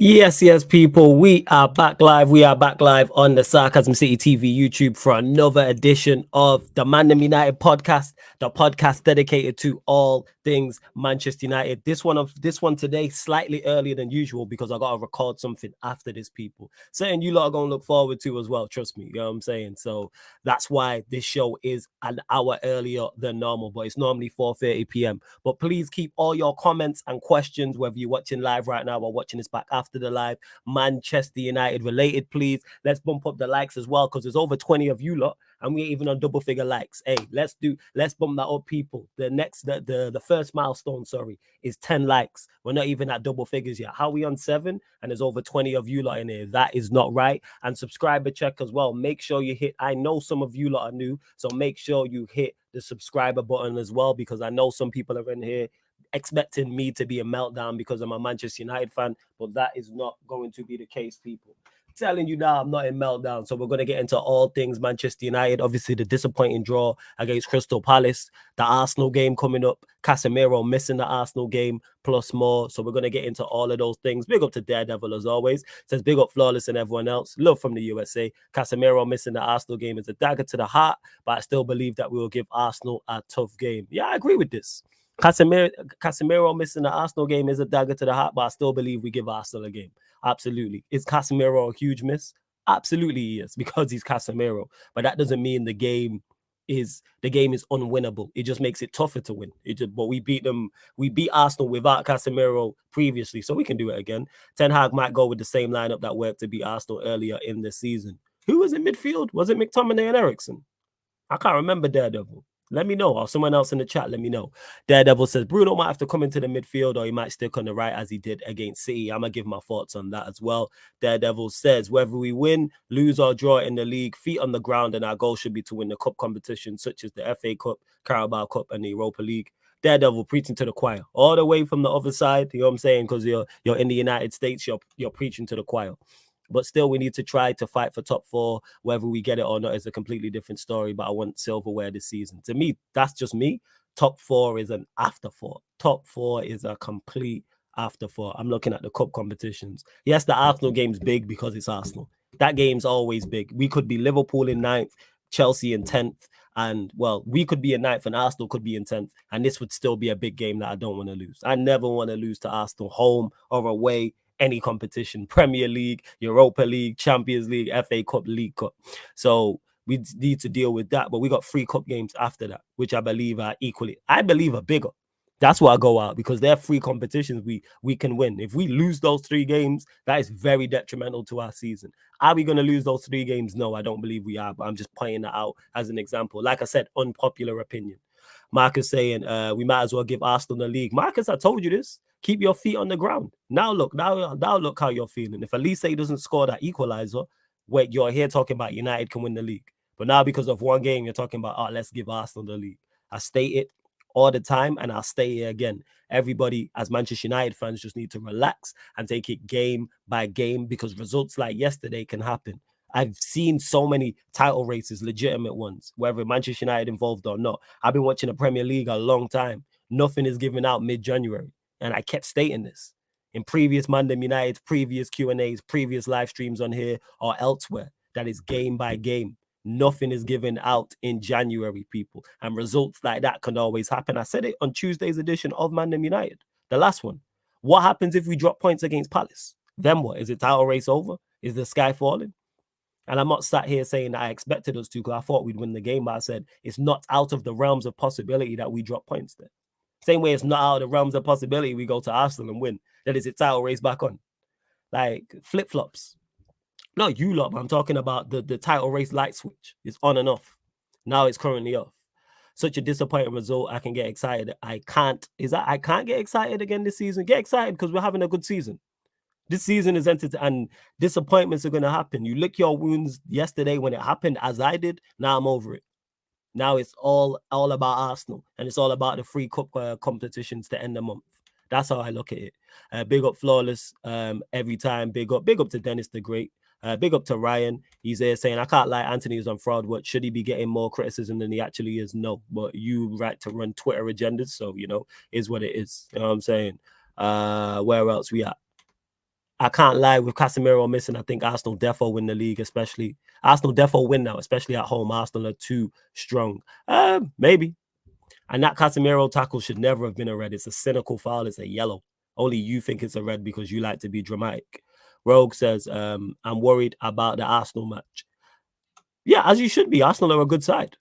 Yes, people. We are back live. We are back live on the Sarcasm City TV YouTube for another edition of the ManDem United podcast, the podcast dedicated to all things Manchester United. This one today slightly earlier than usual because I got to record something after this, people. Something you lot are going to look forward to as well. Trust me. You know what I'm saying? So that's why this show is an hour earlier than normal, but it's normally 4:30 p.m. But please keep all your comments and questions, whether you're watching live right now or watching this back after the live, Manchester United related, please. Let's bump up the likes as well, because there's over 20 of you lot and we're even on double figure likes. Hey, let's bump that up, people. The first milestone, is 10 likes. We're not even at double figures yet. How are we on 7? And there's over 20 of you lot in here. That is not right. And subscriber check as well. Make sure you hit, I know some of you lot are new, so make sure you hit the subscriber button as well, because I know some people are in here expecting me to be a meltdown because I'm a Manchester United fan, but that is not going to be the case, people. Telling you now, I'm not in meltdown. So we're going to get into all things Manchester United. Obviously, the disappointing draw against Crystal Palace, the Arsenal game coming up, Casemiro missing the Arsenal game, plus more. So we're going to get into all of those things. Big up to Daredevil as always. Says big up Flawless and everyone else. Love from the USA. Casemiro missing the Arsenal game is a dagger to the heart, but I still believe that we will give Arsenal a tough game. Yeah, I agree with this. Casemiro missing the Arsenal game is a dagger to the heart, but I still believe we give Arsenal a game. Absolutely. Is Casemiro a huge miss? Absolutely he is, because he's Casemiro. But that doesn't mean the game is unwinnable. It just makes it tougher to win. But we beat Arsenal without Casemiro previously, so we can do it again. Ten Hag might go with the same lineup that worked to beat Arsenal earlier in the season. Who was in midfield? Was it McTominay and Eriksen? I can't remember Daredevil. Let me know, or someone else in the chat, let me know. Daredevil says Bruno might have to come into the midfield, or he might stick on the right as he did against City. I'm going to give my thoughts on that as well. Daredevil says whether we win, lose, or draw in the league, feet on the ground, and our goal should be to win the cup competitions such as the FA Cup, Carabao Cup, and the Europa League. Daredevil preaching to the choir, all the way from the other side. You know what I'm saying? Because you're in the United States, you're preaching to the choir. But still, we need to try to fight for top 4. Whether we get it or not is a completely different story. But I want silverware this season. To me, that's just me. Top 4 is an afterthought. Top 4 is a complete afterthought. I'm looking at the cup competitions. Yes, the Arsenal game's big because it's Arsenal. That game's always big. We could be Liverpool in 9th, Chelsea in 10th. And, well, we could be in 9th and Arsenal could be in 10th. And this would still be a big game that I don't want to lose. I never want to lose to Arsenal, home or away, any competition, Premier League, Europa League, Champions League, FA Cup, League Cup. So we need to deal with that. But we got 3 cup games after that, which I believe are bigger. That's why I go out, because they're 3 competitions we can win. If we lose those 3 games, that is very detrimental to our season. Are we going to lose those 3 games? No, I don't believe we are, but I'm just pointing that out as an example. Like I said, unpopular opinion. Marcus saying we might as well give Arsenal the league. Marcus, I told you this. Keep your feet on the ground. Now look how you're feeling. If Elise doesn't score that equalizer, wait, you're here talking about United can win the league. But now because of one game, you're talking about, let's give Arsenal the league. I state it all the time, and I'll stay here again. Everybody, as Manchester United fans, just need to relax and take it game by game, because results like yesterday can happen. I've seen so many title races, legitimate ones, whether Manchester United involved or not. I've been watching the Premier League a long time. Nothing is given out mid-January. And I kept stating this in previous ManDem United, previous Q&As, previous live streams on here or elsewhere. That is game by game. Nothing is given out in January, people. And results like that can always happen. I said it on Tuesday's edition of ManDem United, the last one. What happens if we drop points against Palace? Then what? Is the title race over? Is the sky falling? And I'm not sat here saying that I expected us to, because I thought we'd win the game, but I said it's not out of the realms of possibility that we drop points there. Same way it's not out of the realms of possibility we go to Arsenal and win. That is a title race back on. Like flip-flops. Not you lot, but I'm talking about the title race light switch. It's on and off. Now it's currently off. Such a disappointing result. I can get excited. I can't get excited again this season. Get excited because we're having a good season. This season is entered, and disappointments are going to happen. You lick your wounds yesterday when it happened, as I did. Now I'm over it. Now it's all about Arsenal, and it's all about the 3 cup competitions to end the month. That's how I look at it. Big up Flawless every time. Big up to Dennis the Great. Big up to Ryan. He's there saying, I can't lie, Anthony is on fraud. What should he be getting more criticism than he actually is? No, but you right to run Twitter agendas, so is what it is. You know what I'm saying? Where else we at? I can't lie, with Casemiro missing, I think Arsenal defo win the league, especially. Arsenal defo win now, especially at home. Arsenal are too strong. Maybe. And that Casemiro tackle should never have been a red. It's a cynical foul. It's a yellow. Only you think it's a red because you like to be dramatic. Rogue says, I'm worried about the Arsenal match. Yeah, as you should be. Arsenal are a good side.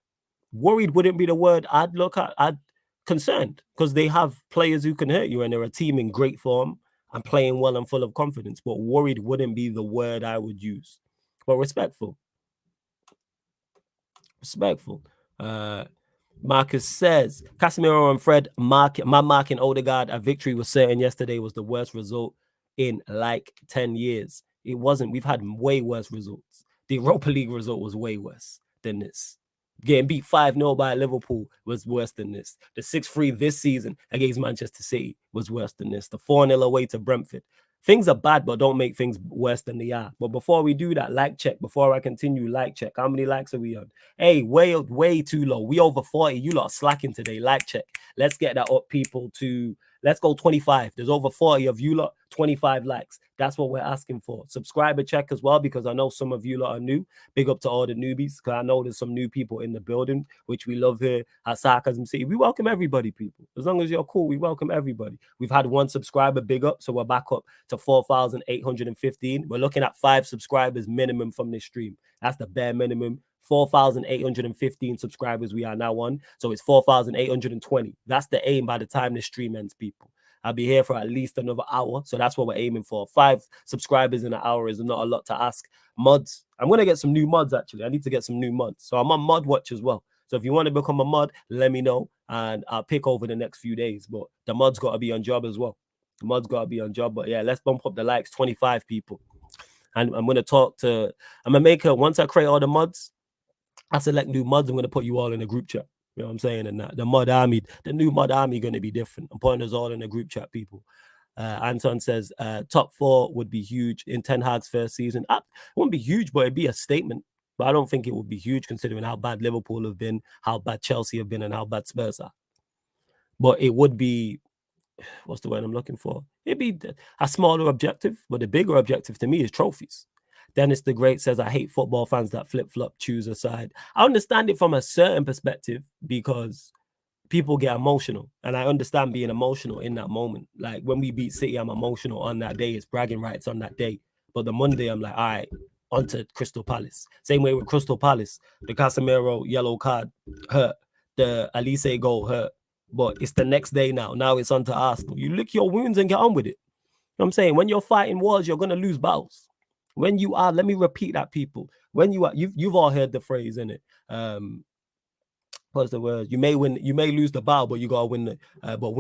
Worried wouldn't be the word I'd look at. I'd concerned because they have players who can hurt you and they're a team in great form and playing well and full of confidence. But worried wouldn't be the word I would use. But respectful. Respectful. Marcus says, Casemiro and Fred, my marking Odegaard, a victory was certain yesterday was the worst result in like 10 years. It wasn't. We've had way worse results. The Europa League result was way worse than this. Getting beat 5-0 by Liverpool was worse than this. The 6-3 this season against Manchester City was worse than this. The 4-0 away to Brentford. Things are bad, but don't make things worse than they are. But before we do that, like check. Before I continue, like check. How many likes are we on? Hey, way too low. We over 40. You lot are slacking today. Like check. Let's get that up, people, to... Let's go 25. There's over 40 of you lot, 25 likes. That's what we're asking for. Subscriber check as well, because I know some of you lot are new. Big up to all the newbies, because I know there's some new people in the building, which we love here at Sarcasm City. We welcome everybody, people. As long as you're cool, we welcome everybody. We've had one subscriber, big up, so we're back up to 4,815. We're looking at 5 subscribers minimum from this stream. That's the bare minimum. 4,815 subscribers we are now on. So it's 4,820. That's the aim by the time the stream ends, people. I'll be here for at least another hour. So that's what we're aiming for. 5 subscribers in an hour is not a lot to ask. Mods. I'm going to get some new mods, actually. I need to get some new mods. So I'm on Mod Watch as well. So if you want to become a mod, let me know. And I'll pick over the next few days. But the mod's got to be on job as well. The mod's got to be on job. But yeah, let's bump up the likes. 25 people. And I'm going to talk to... I'm going to make once I create all the mods, I select new mods. I'm going to put you all in a group chat. You know what I'm saying? And that the mod army, the new mod army, going to be different. I'm putting us all in a group chat, people. Anton says top 4 would be huge in Ten Hag's first season. It wouldn't be huge, but it'd be a statement. But I don't think it would be huge considering how bad Liverpool have been, how bad Chelsea have been, and how bad Spurs are. But it would be, what's the word I'm looking for? It'd be a smaller objective, but the bigger objective to me is trophies. Dennis the Great says, I hate football fans that flip-flop, choose a side. I understand it from a certain perspective because people get emotional. And I understand being emotional in that moment. Like when we beat City, I'm emotional on that day. It's bragging rights on that day. But the Monday, I'm like, all right, on to Crystal Palace. Same way with Crystal Palace. The Casemiro yellow card hurt. The Elise goal hurt. But it's the next day now. Now it's on to Arsenal. You lick your wounds and get on with it. You know what I'm saying? When you're fighting wars, you're going to lose battles. When you are, let me repeat that, people. When you are, you've all heard the phrase, innit? What's the word? You may lose the battle, but you gotta win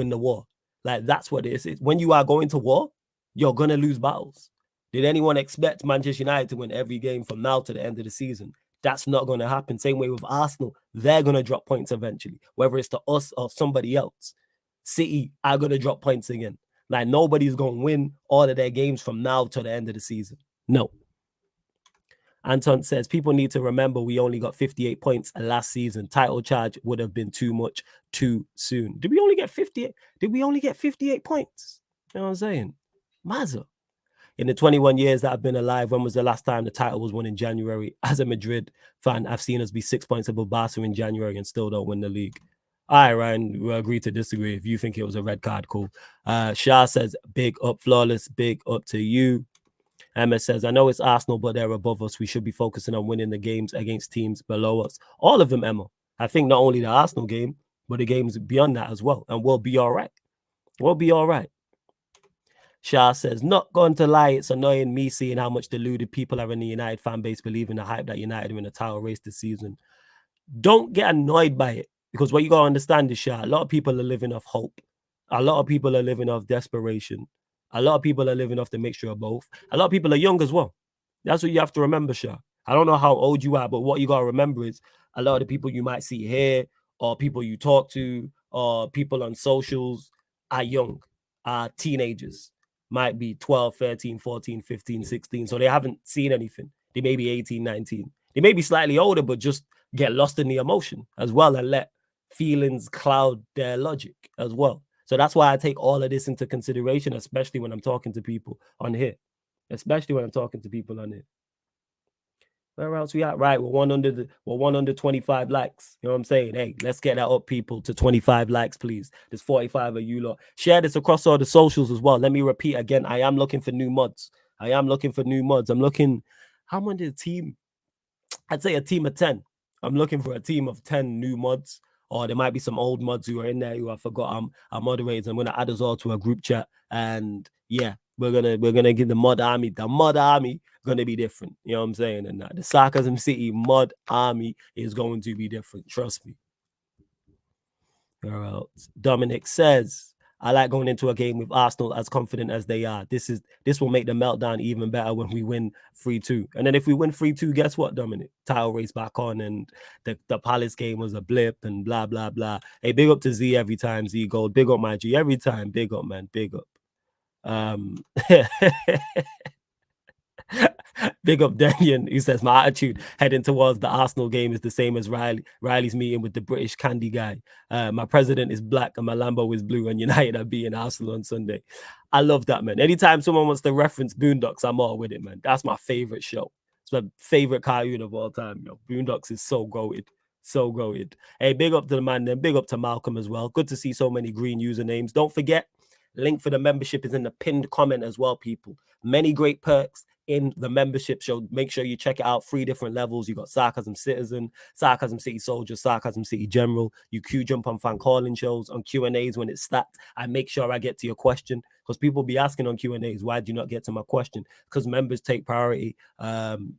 the war. Like that's what it is. When you are going to war, you're gonna lose battles. Did anyone expect Manchester United to win every game from now to the end of the season? That's not gonna happen. Same way with Arsenal, they're gonna drop points eventually, whether it's to us or somebody else. City are gonna drop points again. Like nobody's gonna win all of their games from now to the end of the season. No. Anton says, people need to remember we only got 58 points last season. Title charge would have been too much too soon. Did we only get 58? Did we only get 58 points? You know what I'm saying? Mazza. In the 21 years that I've been alive, when was the last time the title was won in January? As a Madrid fan, I've seen us be 6 points above Barca in January and still don't win the league. All right, Ryan, we'll agree to disagree. If you think it was a red card, cool. Shah says, big up, Flawless. Big up to you. Emma says, I know it's Arsenal, but they're above us. We should be focusing on winning the games against teams below us. All of them, Emma. I think not only the Arsenal game, but the games beyond that as well. And we'll be all right. We'll be all right. Shah says, not going to lie, it's annoying me seeing how much deluded people are in the United fan base believing the hype that United are in a title race this season. Don't get annoyed by it, because what you got to understand is, Shah, a lot of people are living off hope. A lot of people are living off desperation. A lot of people are living off the mixture of both. A lot of people are young as well. That's what you have to remember, Shah. I don't know how old you are, but what you got to remember is a lot of the people you might see here or people you talk to or people on socials are young, are teenagers. Might be 12, 13, 14, 15, 16. So they haven't seen anything. They may be 18, 19. They may be slightly older, but just get lost in the emotion as well and let feelings cloud their logic as well. So that's why I take all of this into consideration, especially when I'm talking to people on here. especially when I'm talking to people on it. Where else we at? Right, we're one under 25 likes. You know what I'm saying? Hey, let's get that up, people, to 25 likes, please. There's 45 of you lot. Share this across all the socials as well. Let me repeat again. I am looking for new mods. I'm looking. How many the team? I'd say a team of 10. I'm looking for a team of 10 new mods, or there might be some old mods who are in there who I forgot. I'm moderators. I'm gonna add us all to a group chat, and yeah, we're gonna give the mod army. The mod army gonna be different. You know what I'm saying? And the Sarcasm City mod army is going to be different. Trust me. Where else? Dominic says, I like going into a game with Arsenal as confident as they are. This will make the meltdown even better when we win 3-2. And then if we win 3-2, guess what, Dominic? Title race back on, and the Palace game was a blip and blah, blah, blah. Hey, big up to Z every time, Z Gold. Big up my G every time. Big up, man. Big up. Big up Daniel, who says my attitude heading towards the Arsenal game is the same as Riley's meeting with the British candy guy. My president is black and my Lambo is blue, and United are beating Arsenal on Sunday. I love that, man. Anytime someone wants to reference Boondocks, I'm all with it, man. That's my favorite show. It's my favorite cartoon of all time. Yo, Boondocks is so goated. So goated. Hey, big up to the man, then big up to Malcolm as well. Good to see so many green usernames. Don't forget, link for the membership is in the pinned comment as well, people. Many great perks in the membership show. Make sure you check it out. 3 different levels. You got Sarcasm Citizen, Sarcasm City Soldier, Sarcasm City General. You queue jump on fan calling shows, on Q&As when it's stacked. I make sure I get to your question, because people be asking on Q&As, why do you not get to my question? Because members take priority.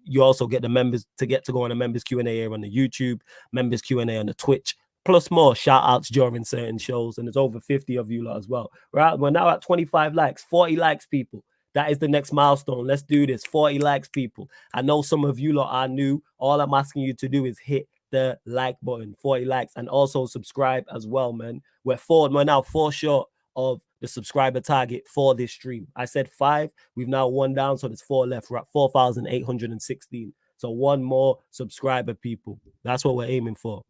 You also get the members to go on a members Q&A here on the YouTube, members Q&A on the Twitch, plus more shout outs during certain shows. And there's over 50 of you lot as well. Right, we're now at 25 likes, 40 likes, people. That is the next milestone. Let's do this. 40 likes, people. I know some of you lot are new. All I'm asking you to do is hit the like button, 40 likes, and also subscribe as well, man. We're now 4 short of the subscriber target for this stream. I said 5. We've now 1 down, so there's 4 left. We're at 4,816. So 1 more subscriber, people. That's what we're aiming for.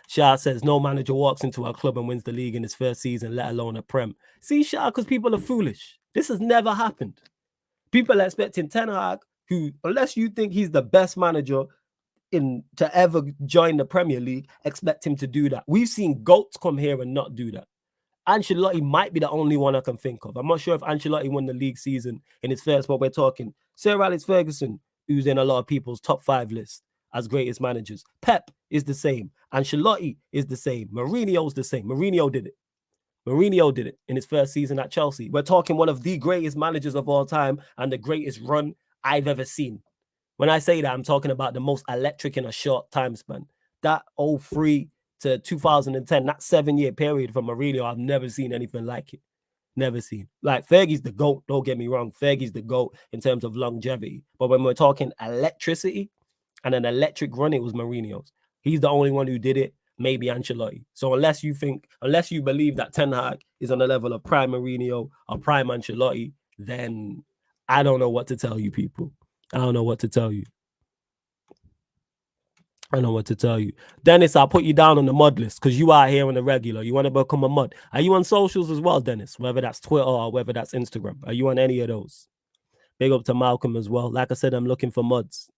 Shah says no manager walks into our club and wins the league in his first season, let alone a Prem. See, Shah, because people are foolish. This has never happened. People are expecting Ten Hag, who, unless you think he's the best manager to ever join the Premier League, expect him to do that. We've seen GOATs come here and not do that. Ancelotti might be the only one I can think of. I'm not sure if Ancelotti won the league season in his first, but we're talking Sir Alex Ferguson, who's in a lot of people's top 5 list as greatest managers. Pep is the same. Ancelotti is the same. Mourinho's the same. Mourinho did it in his first season at Chelsea. We're talking one of the greatest managers of all time and the greatest run I've ever seen. When I say that, I'm talking about the most electric in a short time span. That 03 to 2010, that 7-year period from Mourinho, I've never seen anything like it. Never seen. Like, Fergie's the GOAT, don't get me wrong. Fergie's the GOAT in terms of longevity. But when we're talking electricity and an electric run, it was Mourinho's. He's the only one who did it, maybe Ancelotti. So unless you believe that Ten Hag is on the level of prime Mourinho or prime Ancelotti, then I don't know what to tell you, people. I don't know what to tell you. Dennis, I'll put you down on the mod list because you are here on the regular. You want to become a mod. Are you on socials as well, Dennis? Whether that's Twitter or whether that's Instagram. Are you on any of those? Big up to Malcolm as well. Like I said, I'm looking for mods.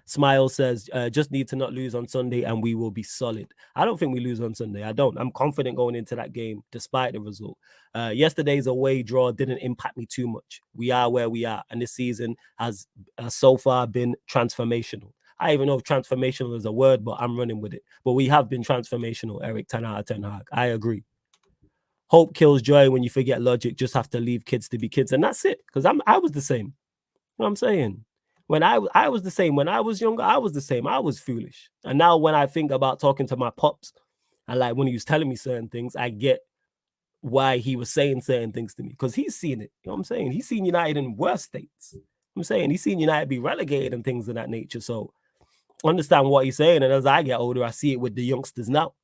Smile says, just need to not lose on Sunday and we will be solid. I don't think we lose on Sunday. I don't. I'm confident going into that game despite the result. Yesterday's away draw didn't impact me too much. We are where we are. And this season has so far been transformational. I don't even know if transformational is a word, but I'm running with it. But we have been transformational, Eric. 10 out of 10 Hag. I agree. Hope kills joy when you forget logic. Just have to leave kids to be kids. And that's it. Because I was the same. You know what I'm saying? When I was the same. When I was younger, I was the same. I was foolish. And now when I think about talking to my pops, and like when he was telling me certain things, I get why he was saying certain things to me. Because he's seen it. You know what I'm saying? He's seen United in worse states. I'm saying he's seen United be relegated and things of that nature. So understand what he's saying. And as I get older, I see it with the youngsters now.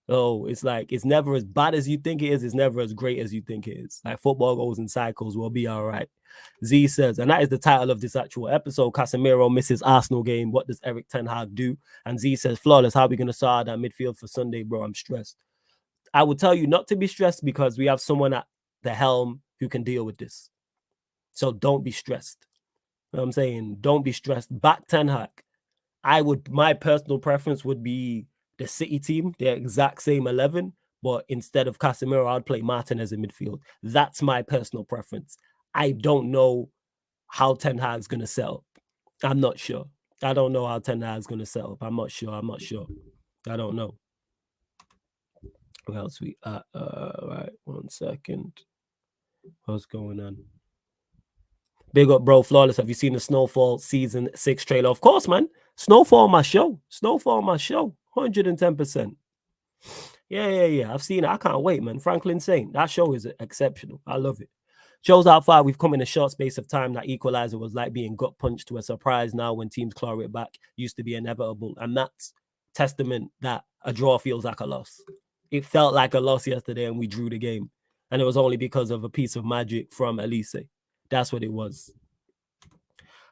So it's like, it's never as bad as you think it is. It's never as great as you think it is. Like, football goes in cycles. We'll be all right. Z says, and that is the title of this actual episode. Casemiro misses Arsenal game. What does Erik Ten Hag do? And Z says, flawless. How are we going to start that midfield for Sunday, bro? I'm stressed. I would tell you not to be stressed because we have someone at the helm who can deal with this. So don't be stressed. You know what I'm saying? Don't be stressed. Back Ten Hag. My personal preference would be the City team, the exact same 11, but instead of Casemiro, I'd play Martinez in midfield. That's my personal preference. I don't know how Ten Hag's going to set up. I'm not sure. I don't know how Ten Hag's going to set up. I'm not sure. I don't know. What else we right, 1 second. What's going on? Big up, bro. Flawless. Have you seen the Snowfall season 6 trailer? Of course, man. Snowfall on my show. 110%. Yeah. I've seen it. I can't wait, man. Franklin Saint. That show is exceptional. I love it. Shows how far we've come in a short space of time. That equalizer was like being gut punched to a surprise now when teams claw it back. Used to be inevitable. And that's testament that a draw feels like a loss. It felt like a loss yesterday and we drew the game. And it was only because of a piece of magic from Elise. That's what it was.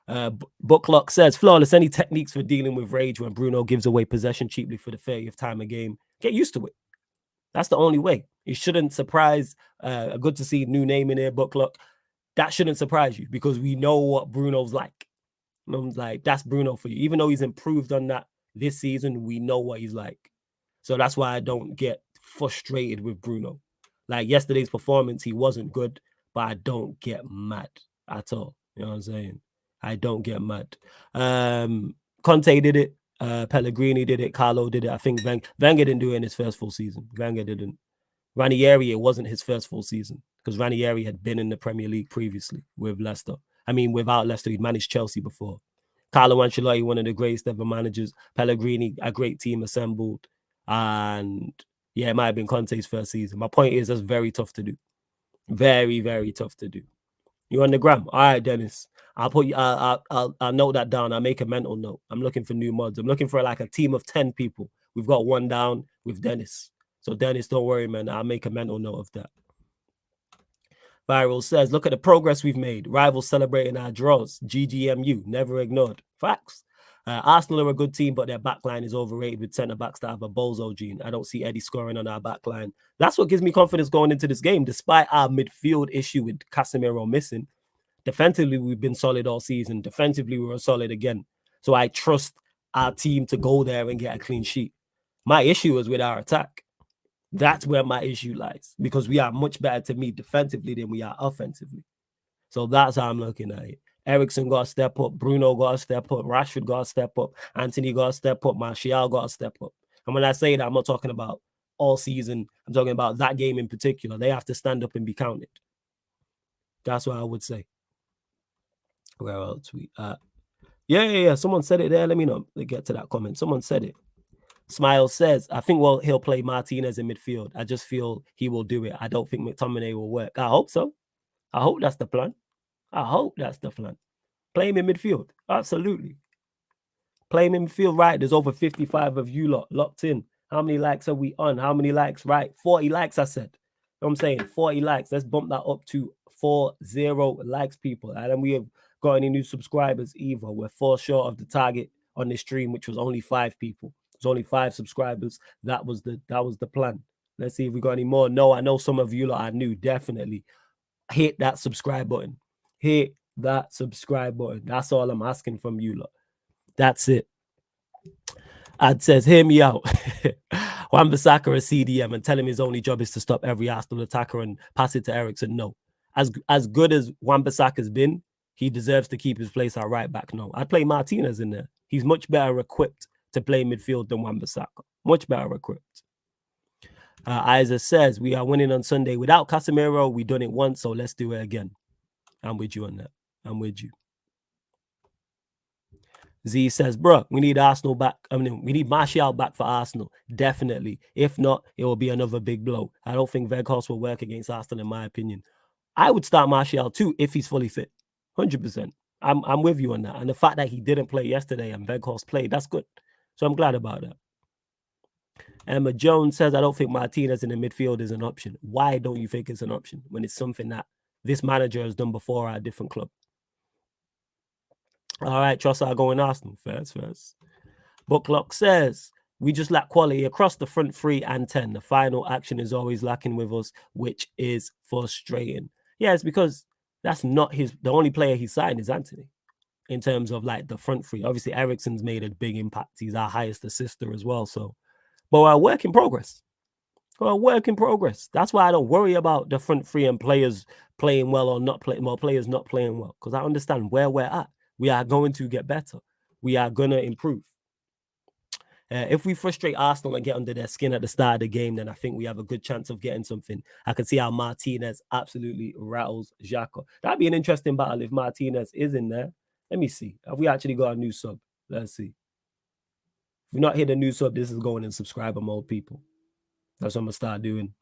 Booklock says, Flawless, any techniques for dealing with rage when Bruno gives away possession cheaply for the 30th time a game? Get used to it. That's the only way. It shouldn't surprise. Good to see new name in here, Booklock. That shouldn't surprise you because we know what Bruno's like. Like, that's Bruno for you. Even though he's improved on that this season, we know what he's like. So that's why I don't get frustrated with Bruno. Like yesterday's performance, he wasn't good, but I don't get mad at all. You know what I'm saying? I don't get mad. Conte did it. Pellegrini did it. Carlo did it. I think Wenger didn't do it in his first full season. Wenger didn't. Ranieri, it wasn't his first full season because Ranieri had been in the Premier League previously with Leicester. I mean, without Leicester, he'd managed Chelsea before. Carlo Ancelotti, one of the greatest ever managers. Pellegrini, a great team assembled. And yeah, it might have been Conte's first season. My point is that's very tough to do. Very, very tough to do. You on the gram? All right, Dennis. I'll put you. I'll note that down. I'll make a mental note. I'm looking for new mods. I'm looking for like a team of 10 people. We've got one down with Dennis. So Dennis, don't worry, man. I'll make a mental note of that. Viral says, look at the progress we've made. Rivals celebrating our draws. GGMU, never ignored. Facts. Arsenal are a good team, but their backline is overrated with centre-backs that have a bozo gene. I don't see Eddie scoring on our backline. That's what gives me confidence going into this game, despite our midfield issue with Casemiro missing. Defensively, we've been solid all season. Defensively, we were solid again. So I trust our team to go there and get a clean sheet. My issue is with our attack. That's where my issue lies, because we are much better to me defensively than we are offensively. So that's how I'm looking at it. Eriksen got to step up. Bruno got to step up. Rashford got to step up. Anthony got to step up. Martial got to step up. And when I say that, I'm not talking about all season. I'm talking about that game in particular. They have to stand up and be counted. That's what I would say. Where else we at? Yeah. Someone said it there. Let me know. Let's get to that comment. Someone said it. Smile says, I think he'll play Martinez in midfield. I just feel he will do it. I don't think McTominay will work. I hope so. I hope that's the plan. Play him in midfield. Absolutely. Play him in midfield, right? There's over 55 of you lot locked in. How many likes are we on? How many likes? Right. 40 likes, I said. You know what I'm saying? 40 likes. Let's bump that up to 40 likes, people. And then we have got any new subscribers either. We're 4 short of the target on this stream, which was only 5 people. It was only 5 subscribers. That was the plan. Let's see if we got any more. No, I know some of you lot are new. Definitely hit that subscribe button. Hit that subscribe button. That's all I'm asking from you lot. That's it. Ad says, hear me out. Wan-Bissaka a CDM and tell him his only job is to stop every Arsenal attacker and pass it to Eriksen. No. As good as Wan-Bissaka's been, he deserves to keep his place at right back. No. I'd play Martinez in there. He's much better equipped to play midfield than Wan-Bissaka. Much better equipped. Isa says, we are winning on Sunday. Without Casemiro, we done it once, so let's do it again. I'm with you on that. I'm with you. Z says, bro, we need Arsenal back. We need Martial back for Arsenal. Definitely. If not, it will be another big blow. I don't think Weghorst will work against Arsenal, in my opinion. I would start Martial too if he's fully fit. 100%. I'm with you on that. And the fact that he didn't play yesterday and Weghorst played, that's good. So I'm glad about that. Emma Jones says, I don't think Martinez in the midfield is an option. Why don't you think it's an option when it's something that this manager has done before at a different club? All right, Trossard going Arsenal. First. Booklock says, we just lack quality across the front 3 and 10. The final action is always lacking with us, which is frustrating. Yeah, it's because That's not the only player he signed is Anthony in terms of like the front three. Obviously, Eriksen's made a big impact. He's our highest assister as well. So, but we're a work in progress. We're a work in progress. That's why I don't worry about the front three and players playing well or not playing well, players not playing well, because I understand where we're at. We are going to get better. We are going to improve. If we frustrate Arsenal and get under their skin at the start of the game, then I think we have a good chance of getting something. I can see how Martinez absolutely rattles Xhaka. That'd be an interesting battle if Martinez is in there. Let me see. Have we actually got a new sub? Let's see. If we've not hit a new sub, this is going in subscriber mode, people. That's what I'm going to start doing.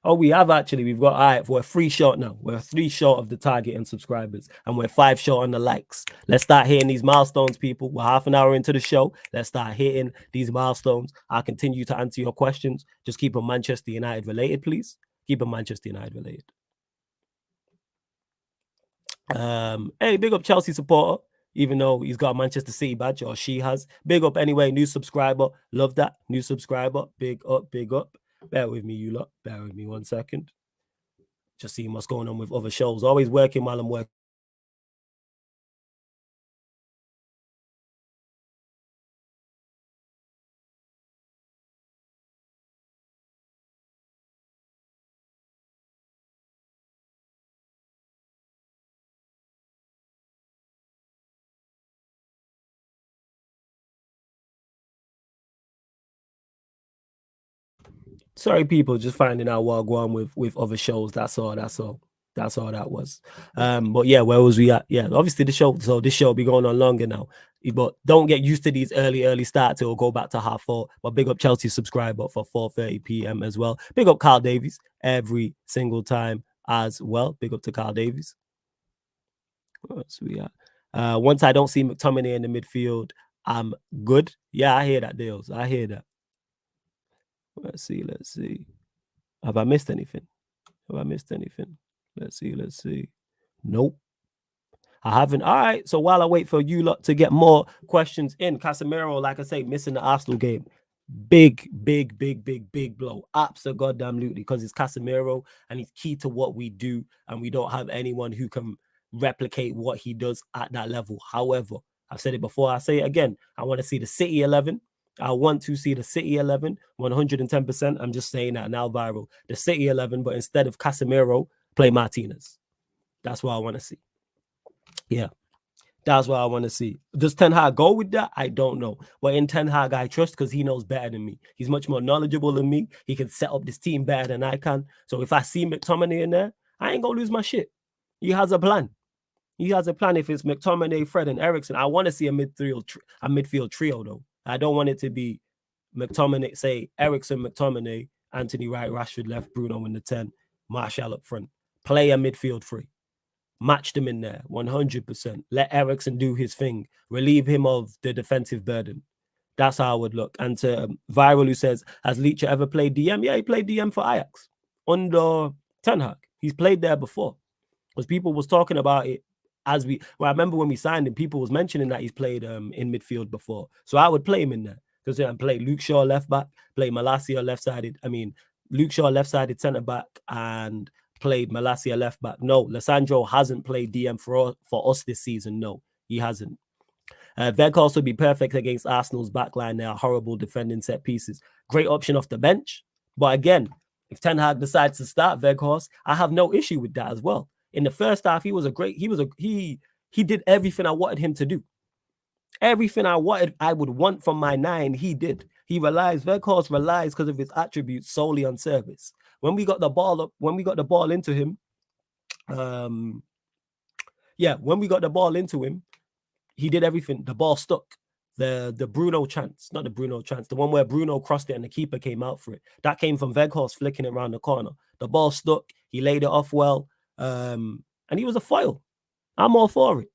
Oh, we have actually. We've got, all right, we're 3 short now. We're 3 short of the target in subscribers, and we're 5 short on the likes. Let's start hitting these milestones, people. We're half an hour into the show. Let's start hitting these milestones. I'll continue to answer your questions. Just keep them Manchester United related, please. Keep them Manchester United related. Hey, big up Chelsea supporter, even though he's got a Manchester City badge, or she has. Big up anyway, new subscriber. Love that. New subscriber. Big up, big up. Bear with me, you lot. Bear with me 1 second. Just seeing what's going on with other shows. Always working while I'm working. Sorry, people, just finding out what I'm going with other shows. That's all that was. But yeah, where was we at? Yeah, obviously the show. So this show will be going on longer now. But don't get used to these early starts. It will go back to 4:30. But big up Chelsea subscriber for 4:30 p.m. as well. Big up Carl Davies every single time as well. Big up to Carl Davies. So we are. Once I don't see McTominay in the midfield, I'm good. Yeah, I hear that, Dales. I hear that. Let's see. Have I missed anything? Let's see. Nope. I haven't. All right. So while I wait for you lot to get more questions in, Casemiro, like I say, missing the Arsenal game. Big blow. Absolutely, because it's Casemiro and he's key to what we do, and we don't have anyone who can replicate what he does at that level. However, I've said it before, I say it again. I want to see the City 11. I want to see the City 11, 110%. I'm just saying that now, viral. The City 11, but instead of Casemiro, play Martinez. That's what I want to see. Yeah. That's what I want to see. Does Ten Hag go with that? I don't know. But in Ten Hag, I trust because he knows better than me. He's much more knowledgeable than me. He can set up this team better than I can. So if I see McTominay in there, I ain't going to lose my shit. He has a plan. He has a plan. If it's McTominay, Fred, and Eriksen, I want to see a midfield trio, though. I don't want it to be McTominay, say Eriksen, McTominay, Anthony right, Rashford left, Bruno in the 10, Martial up front. Play a midfield three. Match them in there, 100%. Let Eriksen do his thing. Relieve him of the defensive burden. That's how I would look. And to Viral, who says, has Leacher ever played DM? Yeah, he played DM for Ajax under Ten Hag. He's played there before. Because people was talking about it I remember when we signed him, people was mentioning that he's played in midfield before. So I would play him in there. Because I play Luke Shaw left back, play Malacia left-sided. Luke Shaw left-sided centre-back and played Malacia left back. No, Lissandro hasn't played DM for us this season. No, he hasn't. Weghorst would be perfect against Arsenal's backline. They are horrible defending set pieces. Great option off the bench. But again, if Ten Hag decides to start Weghorst, I have no issue with that as well. In the first half, he did everything I wanted him to do. Everything I would want from my 9, he did. Weghorst relies because of his attributes solely on service. When we got the ball into him, he did everything. The ball stuck. The Bruno chance, not the Bruno chance, the one where Bruno crossed it and the keeper came out for it. That came from Weghorst flicking it around the corner. The ball stuck. He laid it off well. And he was a foil. I'm all for it.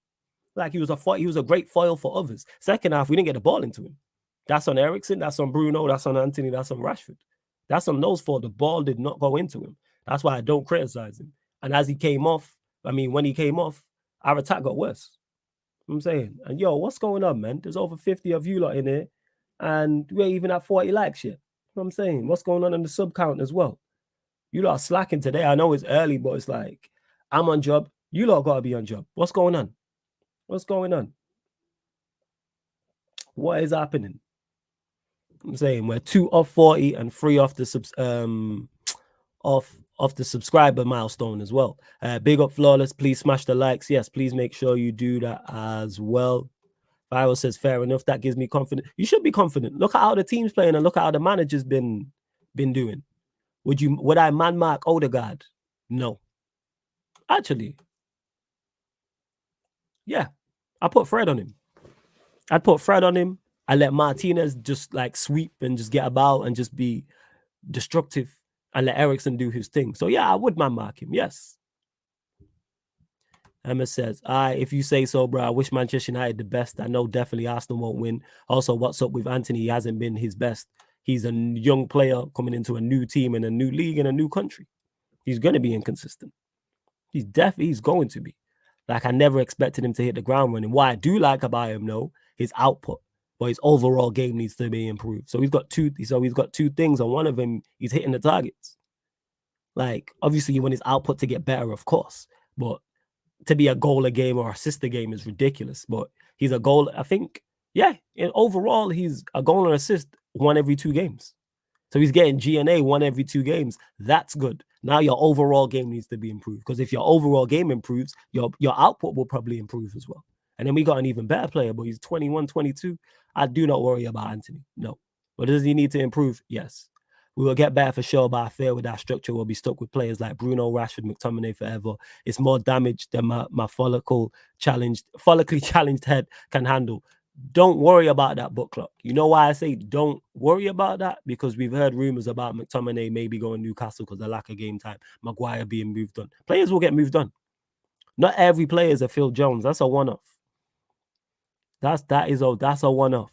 Like he was a great foil for others. Second half, we didn't get the ball into him. That's on Eriksen, that's on Bruno, that's on Anthony, that's on Rashford. That's on those 4. The ball did not go into him. That's why I don't criticize him. And as he came off, when he came off, our attack got worse. I'm saying, and what's going on, man? There's over 50 of you lot in here, and we're even at 40 likes yet. I'm saying, what's going on in the sub count as well? You lot are slacking today. I know it's early, but it's like, I'm on job. You lot got to be on job. What's going on? What's going on? What is happening? I'm saying we're 2 off 40 and 3 off the off the subscriber milestone as well. Big up Flawless. Please smash the likes. Yes, please make sure you do that as well. Viral says fair enough. That gives me confidence. You should be confident. Look at how the team's playing and look at how the manager's been doing. Would I man mark Odegaard? No. Actually, yeah. I put Fred on him. I'd put Fred on him. I let Martinez just like sweep and just get about and just be destructive and let Ericsson do his thing. So yeah, I would man mark him. Yes. Emma says, if you say so, bro, I wish Manchester United the best. I know definitely Arsenal won't win. Also, what's up with Anthony? He hasn't been his best. He's a young player coming into a new team in a new league in a new country. He's going to be inconsistent. He's going to be. Like, I never expected him to hit the ground running. What I do like about him, though, his output. But his overall game needs to be improved. So he's got two things, and one of them, he's hitting the targets. Like, obviously, you want his output to get better, of course. But to be a goal a game or assist a game is ridiculous. But he's a goal, I think, overall, he's a goal and assist 1 every 2 games. So he's getting GNA 1 every 2 games. That's good. Now your overall game needs to be improved. Because if your overall game improves, your output will probably improve as well. And then we got an even better player, but he's 21, 22. I do not worry about Anthony. No. But does he need to improve? Yes. We will get better for sure, but I fear with that structure, we'll be stuck with players like Bruno, Rashford, McTominay forever. It's more damage than my follically challenged head can handle. Don't worry about that book clock. You know why I say don't worry about that? Because we've heard rumors about McTominay maybe going Newcastle because of lack of game time. Maguire being moved on. Players will get moved on. Not every player is a Phil Jones. That's a one-off. That's a one-off.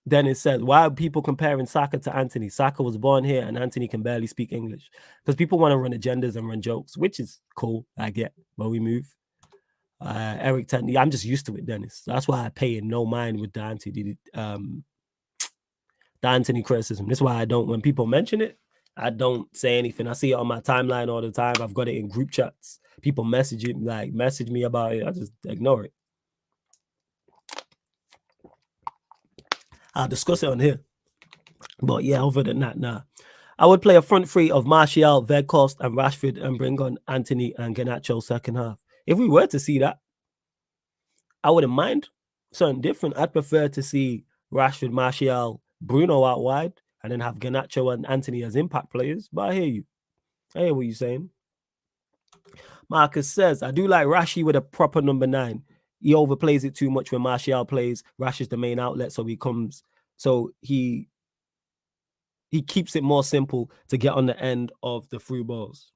Then it says, why are people comparing Saka to Anthony? Saka was born here and Anthony can barely speak English. Because people want to run agendas and run jokes, which is cool, I get, but we move. Eric, I'm just used to it, Dennis. That's why I pay in no mind with the Anthony criticism. That's why I don't, when people mention it, I don't say anything. I see it on my timeline all the time. I've got it in group chats. People message me about it. I just ignore it. I'll discuss it on here. But yeah, other than that, nah. I would play a front three of Martial, Weghorst, and Rashford and bring on Anthony and Garnacho second half. If we were to see that, I wouldn't mind something different. I'd prefer to see Rashford, Martial, Bruno out wide, and then have Garnacho and Anthony as impact players. But I hear you. I hear what you're saying. Marcus says, I do like Rashi with a proper number 9. He overplays it too much when Martial plays. Rash is the main outlet, so he keeps it more simple to get on the end of the through balls.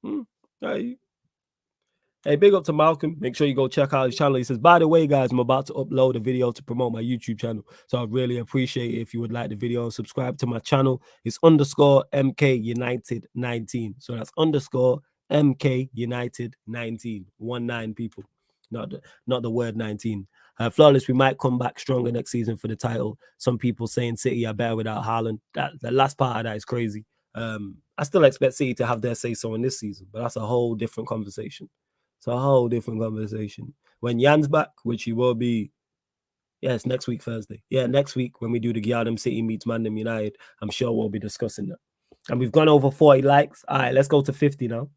Hey, big up to Malcolm. Make sure you go check out his channel. He says, by the way, guys, I'm about to upload a video to promote my YouTube channel. So I'd really appreciate it if you would like the video and subscribe to my channel. It's _MK United 19. So that's _MK United 19. 19 people. Not the word 19. Flawless, we might come back stronger next season for the title. Some people saying City are better without Haaland. The last part of that is crazy. I still expect City to have their say-so in this season, but that's a whole different conversation. It's a whole different conversation. When Jan's back, which he will be, it's next week, Thursday. Yeah, next week when we do the Giardam City meets ManDem United, I'm sure we'll be discussing that. And we've gone over 40 likes. All right, let's go to 50 now.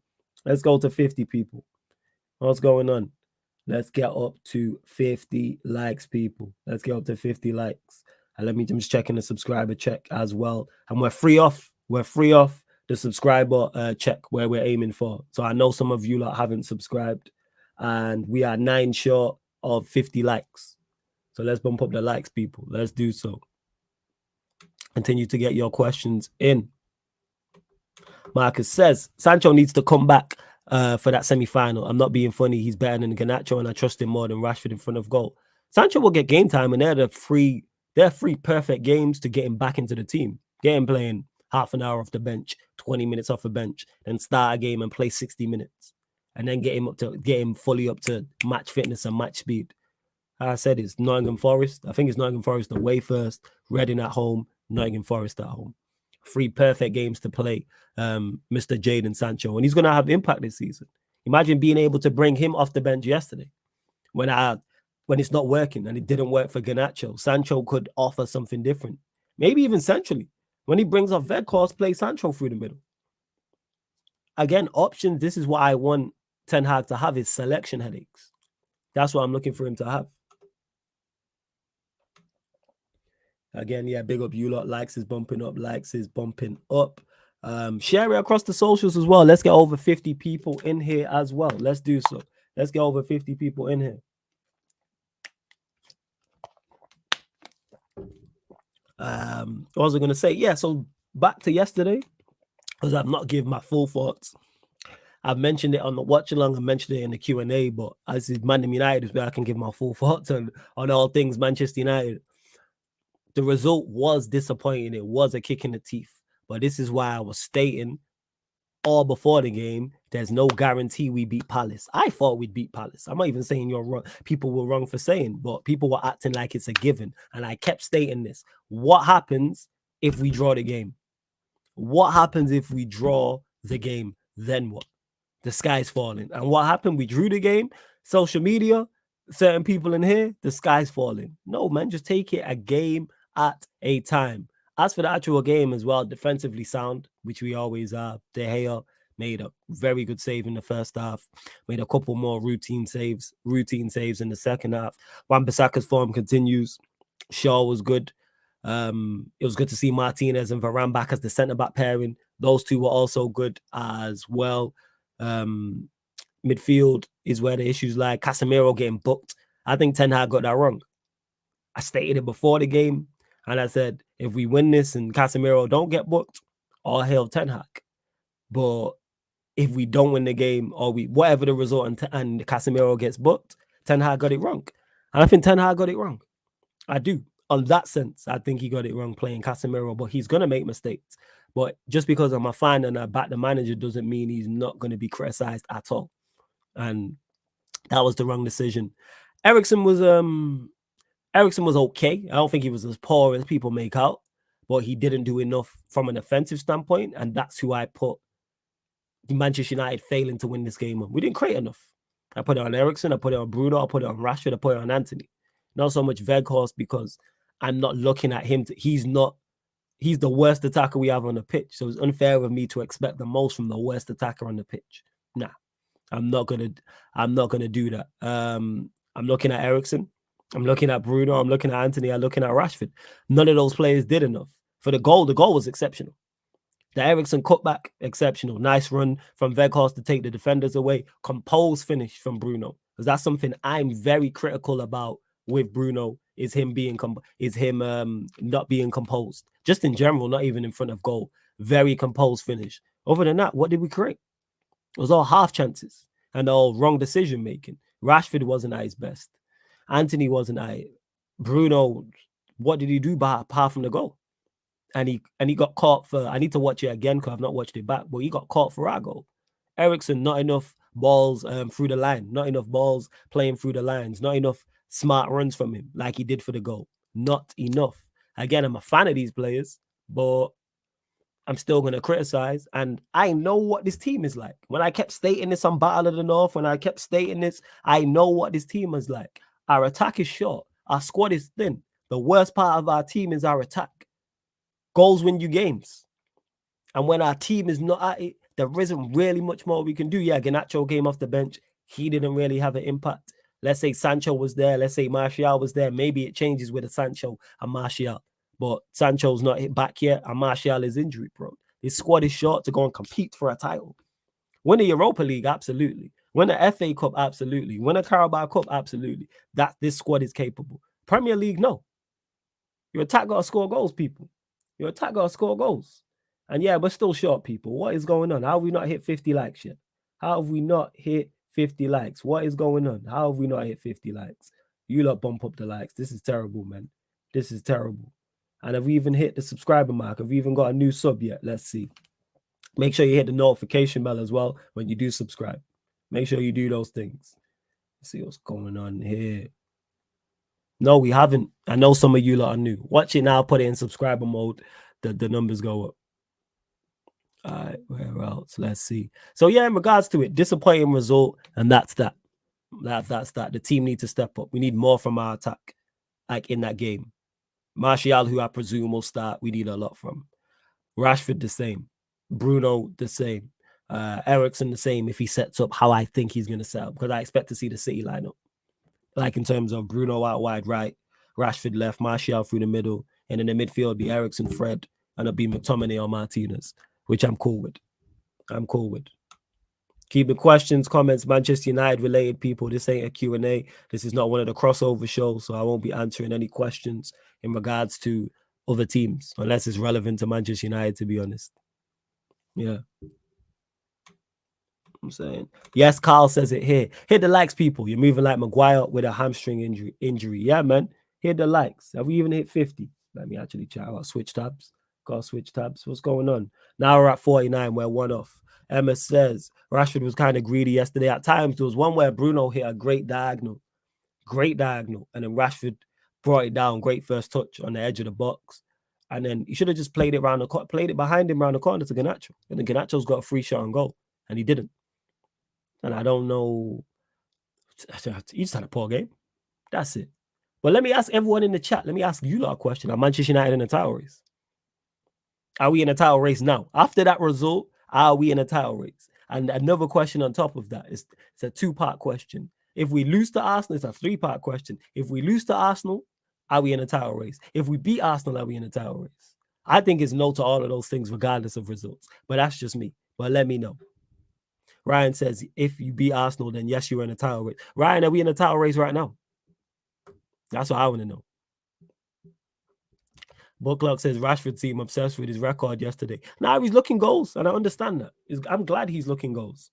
Let's go to 50 people. What's going on? Let's get up to 50 likes, people. Let's get up to 50 likes. And I'm just checking the subscriber check as well. And we're free off the subscriber check where we're aiming for. So I know some of you lot haven't subscribed, and we are 9 short of 50 likes. So let's bump up the likes, people. Let's do so. Continue to get your questions in. Marcus says, Sancho needs to come back for that semi-final. I'm not being funny. He's better than Garnacho, and I trust him more than Rashford in front of goal. Sancho will get game time, and they're three perfect games to get him back into the team. Get him playing half an hour off the bench, 20 minutes off the bench, then start a game and play 60 minutes. And then get him fully up to match fitness and match speed. I said it's Nottingham Forest. I think it's Nottingham Forest away first, Reading at home, Nottingham Forest at home. 3 perfect games to play, Mr. Jadon Sancho, and he's going to have impact this season. Imagine being able to bring him off the bench yesterday when it's not working, and it didn't work for Garnacho. Sancho could offer something different, maybe even centrally. When he brings off Weghorst, play Sancho through the middle. Again, options. This is what I want Ten Hag to have, is selection headaches. That's what I'm looking for him to have. Again, yeah, big up you lot. Likes is bumping up. Likes is bumping up. Share it across the socials as well. Let's get over 50 people in here as well. Let's do so. Let's get over 50 people in here. What was I going to say? Yeah, so back to yesterday, because I've not given my full thoughts. I've mentioned it on the watch along. I mentioned it in the Q&A, but as is ManDem United is where I can give my full thoughts on all things Manchester United. The result was disappointing. It was a kick in the teeth. But this is why I was stating all before the game, there's no guarantee we beat Palace. I thought we'd beat Palace. I'm not even saying you're wrong. People were wrong for saying, but people were acting like it's a given. And I kept stating this. What happens if we draw the game? What happens if we draw the game? Then what? The sky's falling. And what happened? We drew the game. Social media, certain people in here, the sky's falling. No, man, just take it a game at a time. As for the actual game as well, defensively sound, which we always are. De Gea made a very good save in the first half, made a couple more routine saves in the second half. Wan-Bissaka's form continues. Shaw was good. It was good to see Martinez and Varane back as the centre-back pairing. Those two were also good as well. Midfield is where the issues lie. Casemiro getting booked. I think Ten Hag got that wrong. I stated it before the game, and I said, if we win this and Casemiro don't get booked, all hail Ten Hag. But if we don't win the game, or whatever the result, and Casemiro gets booked, Ten Hag got it wrong. And I think Ten Hag got it wrong. I do. On that sense, I think he got it wrong playing Casemiro, but he's going to make mistakes. But just because I'm a fan and I back the manager doesn't mean he's not going to be criticized at all. And that was the wrong decision. Eriksen was okay. I don't think he was as poor as people make out, but he didn't do enough from an offensive standpoint, and that's who I put Manchester United failing to win this game on. We didn't create enough. I put it on Eriksen, I put it on Bruno, I put it on Rashford, I put it on Anthony. Not so much Weghorst, because I'm not looking at him. He's the worst attacker we have on the pitch. So it's unfair of me to expect the most from the worst attacker on the pitch. Nah, I'm not gonna do that. I'm looking at Eriksen, I'm looking at Bruno, I'm looking at Anthony, I'm looking at Rashford. None of those players did enough. For the goal was exceptional. The Eriksen cutback, exceptional. Nice run from Weghorst to take the defenders away. Composed finish from Bruno. Because that's something I'm very critical about with Bruno, is him not being composed. Just in general, not even in front of goal. Very composed finish. Other than that, what did we create? It was all half chances and all wrong decision making. Rashford wasn't at his best. Anthony wasn't at it. Bruno, what did he do apart from the goal? And he got caught for, I need to watch it again because I've not watched it back, but he got caught for our goal. Eriksen, not enough balls through the line, not enough balls playing through the lines, not enough smart runs from him like he did for the goal. Not enough. Again, I'm a fan of these players, but I'm still going to criticize. And I know what this team is like. When I kept stating this on Battle of the North, when I kept stating this, I know what this team is like. Our attack is short. Our squad is thin. The worst part of our team is our attack. Goals win you games. And when our team is not at it, there isn't really much more we can do. Yeah, Garnacho came off the bench. He didn't really have an impact. Let's say Sancho was there. Let's say Martial was there. Maybe it changes with a Sancho and Martial. But Sancho's not hit back yet, and Martial is injury prone. His squad is short to go and compete for a title. Win the Europa League, absolutely. Win the FA Cup, absolutely. Win a Carabao Cup, absolutely. This squad is capable. Premier League, no. Your attack got to score goals, people. Your attack got to score goals. And yeah, we're still short, people. What is going on? How have we not hit 50 likes yet? How have we not hit 50 likes? What is going on? How have we not hit 50 likes? You lot bump up the likes. This is terrible, man. This is terrible. And have we even hit the subscriber mark? Have we even got a new sub yet? Let's see. Make sure you hit the notification bell as well when you do subscribe. Make sure you do those things. Let's see what's going on here. No, we haven't. I know some of you lot are new. Watch it now, put it in subscriber mode. The numbers go up. All right, where else? Let's see. So yeah, in regards to it, disappointing result, and that's that. That's that. The team need to step up. We need more from our attack, like in that game. Martial, who I presume will start, we need a lot from. Rashford the same. Bruno the same. Eriksen the same if he sets up how I think he's going to set up, because I expect to see the City lineup. Like in terms of Bruno out wide right, Rashford left, Martial through the middle, and in the midfield be Eriksen, Fred, and it'll be McTominay or Martinez, which I'm cool with. Keep the questions, comments, Manchester United related people. This ain't a Q&A. This is not one of the crossover shows, so I won't be answering any questions in regards to other teams, unless it's relevant to Manchester United, to be honest. Yeah. I'm saying. Yes, Carl says it here. Hit the likes, people. You're moving like Maguire with a hamstring injury. Yeah, man. Hit the likes. Have we even hit 50? Let me actually chat. I got switch tabs. What's going on? Now we're at 49. We're one off. Emma says Rashford was kind of greedy yesterday. At times, there was one where Bruno hit a great diagonal. And then Rashford brought it down. Great first touch on the edge of the box. And then he should have just played it behind him around the corner to Garnacho. And then Garnacho's got a free shot on goal. And he didn't. And I don't know. He just had a poor game. That's it. But let me ask everyone in the chat. Let me ask you lot a question. Are Manchester United in a title race? Are we in a title race now? After that result, are we in a title race? And another question on top of that is it's a two-part question. If we lose to Arsenal, it's a three-part question. If we lose to Arsenal, are we in a title race? If we beat Arsenal, are we in a title race? I think it's no to all of those things, regardless of results. But that's just me. But let me know. Ryan says, if you beat Arsenal, then yes, you're in a title race. Ryan, are we in a title race right now? That's what I want to know. Booklock says, Rashford seemed obsessed with his record yesterday. Now he's looking goals, and I understand that. I'm glad he's looking goals.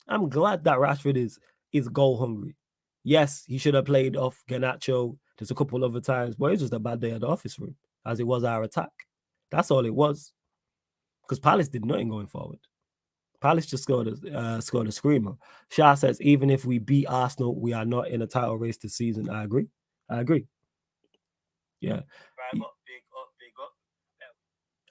I'm glad that Rashford is goal hungry. Yes, he should have played off Garnacho. There's a couple other times, but it was just a bad day at the office for him, as it was our attack. That's all it was. Because Palace did nothing going forward. Palace just scored a screamer. Shah says, even if we beat Arsenal, we are not in a title race this season. I agree. Yeah. Big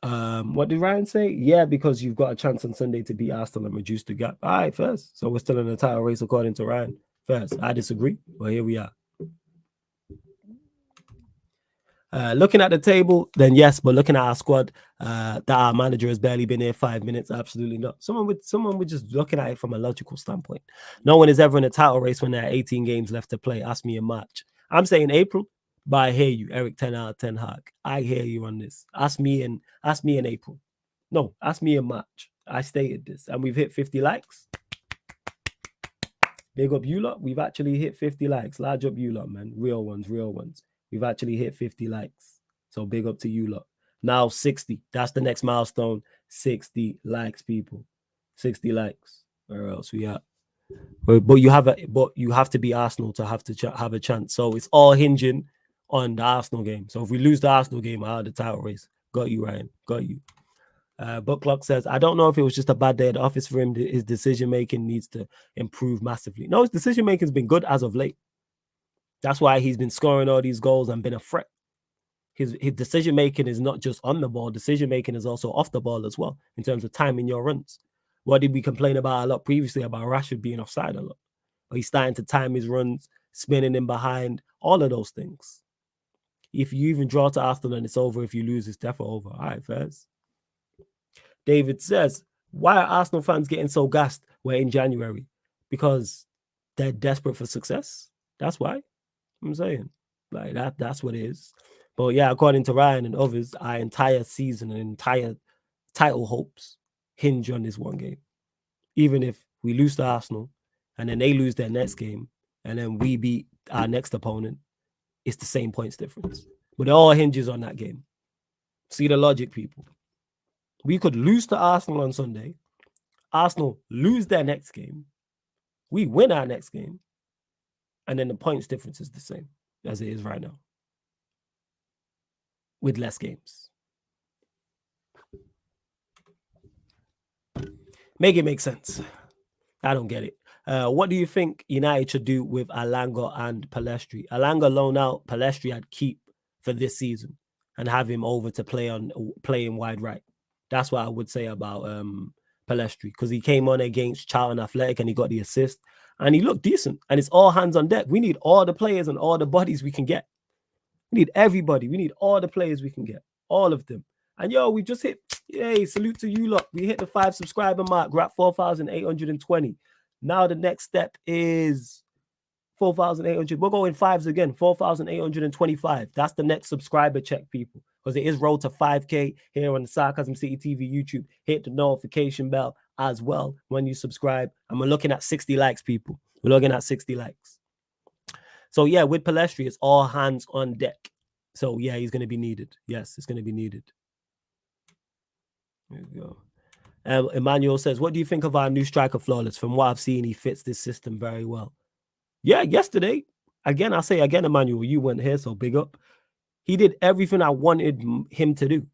up. What did Ryan say? Yeah, because you've got a chance on Sunday to beat Arsenal and reduce the gap. All right, first. So we're still in a title race according to Ryan. First, I disagree, but here we are. Looking at the table, then yes, but looking at our squad, that our manager has barely been here 5 minutes, absolutely not. Someone would just looking at it from a logical standpoint. No one is ever in a title race when there are 18 games left to play. Ask me in March. I'm saying April, but I hear you, Eric 10 out of 10 HAG. I hear you on this. Ask me in April. No, ask me in March. I stated this, and we've hit 50 likes. Big up you lot. We've actually hit 50 likes. Large up you lot, man. Real ones. We've actually hit 50 likes. So big up to you lot. Now 60. That's the next milestone. 60 likes, people. 60 likes. Where else we at? But you have to be Arsenal to have a chance. So it's all hinging on the Arsenal game. So if we lose the Arsenal game, out of the title race. Got you, Ryan. Got you. Book Clock says, I don't know if it was just a bad day at the office for him. His decision making needs to improve massively. No, his decision making has been good as of late. That's why he's been scoring all these goals and been a threat. His decision making is not just on the ball. Decision making is also off the ball as well, in terms of timing your runs. What did we complain about a lot previously about Rashford being offside a lot? But he's starting to time his runs, spinning in behind, all of those things. If you even draw to Arsenal and it's over, if you lose, it's definitely over. All right, first. David says, why are Arsenal fans getting so gassed? We're in January. Because they're desperate for success. That's why. I'm saying. Like that's what it is. But yeah, according to Ryan and others, our entire season and entire title hopes hinge on this one game. Even if we lose to Arsenal and then they lose their next game and then we beat our next opponent, it's the same points difference. But it all hinges on that game. See the logic, people. We could lose to Arsenal on Sunday. Arsenal lose their next game. We win our next game. And then the points difference is the same as it is right now, with less games. Make it make sense. I don't get it. What do you think United should do with Alanga and Palestri? Alanga loan out, Palestri I'd keep for this season and have him over to play in wide right. That's what I would say about Palestri, because he came on against Charlton Athletic and he got the assist and he looked decent. And it's all hands on deck. We need all the players and all the bodies we can get. We need everybody. We need all the players we can get, all of them. And yo, we just hit, yay, salute to you lot. We hit the 5 subscriber mark. We're at 4,820. Now the next step is 4,800. We're going 5s again, 4,825. That's the next subscriber check, people, because it is road to 5K here on the Sarcasm City TV YouTube. Hit the notification bell as well when you subscribe. And we're looking at 60 likes, people. We're looking at 60 likes. So yeah, with Palestri, it's all hands on deck. So yeah, he's going to be needed. Yes, it's going to be needed. There we go. Emmanuel says, what do you think of our new striker, Flawless? From what I've seen, he fits this system very well. Yeah, yesterday, again, I say again, Emmanuel, you weren't here, so big up. He did everything I wanted him to do.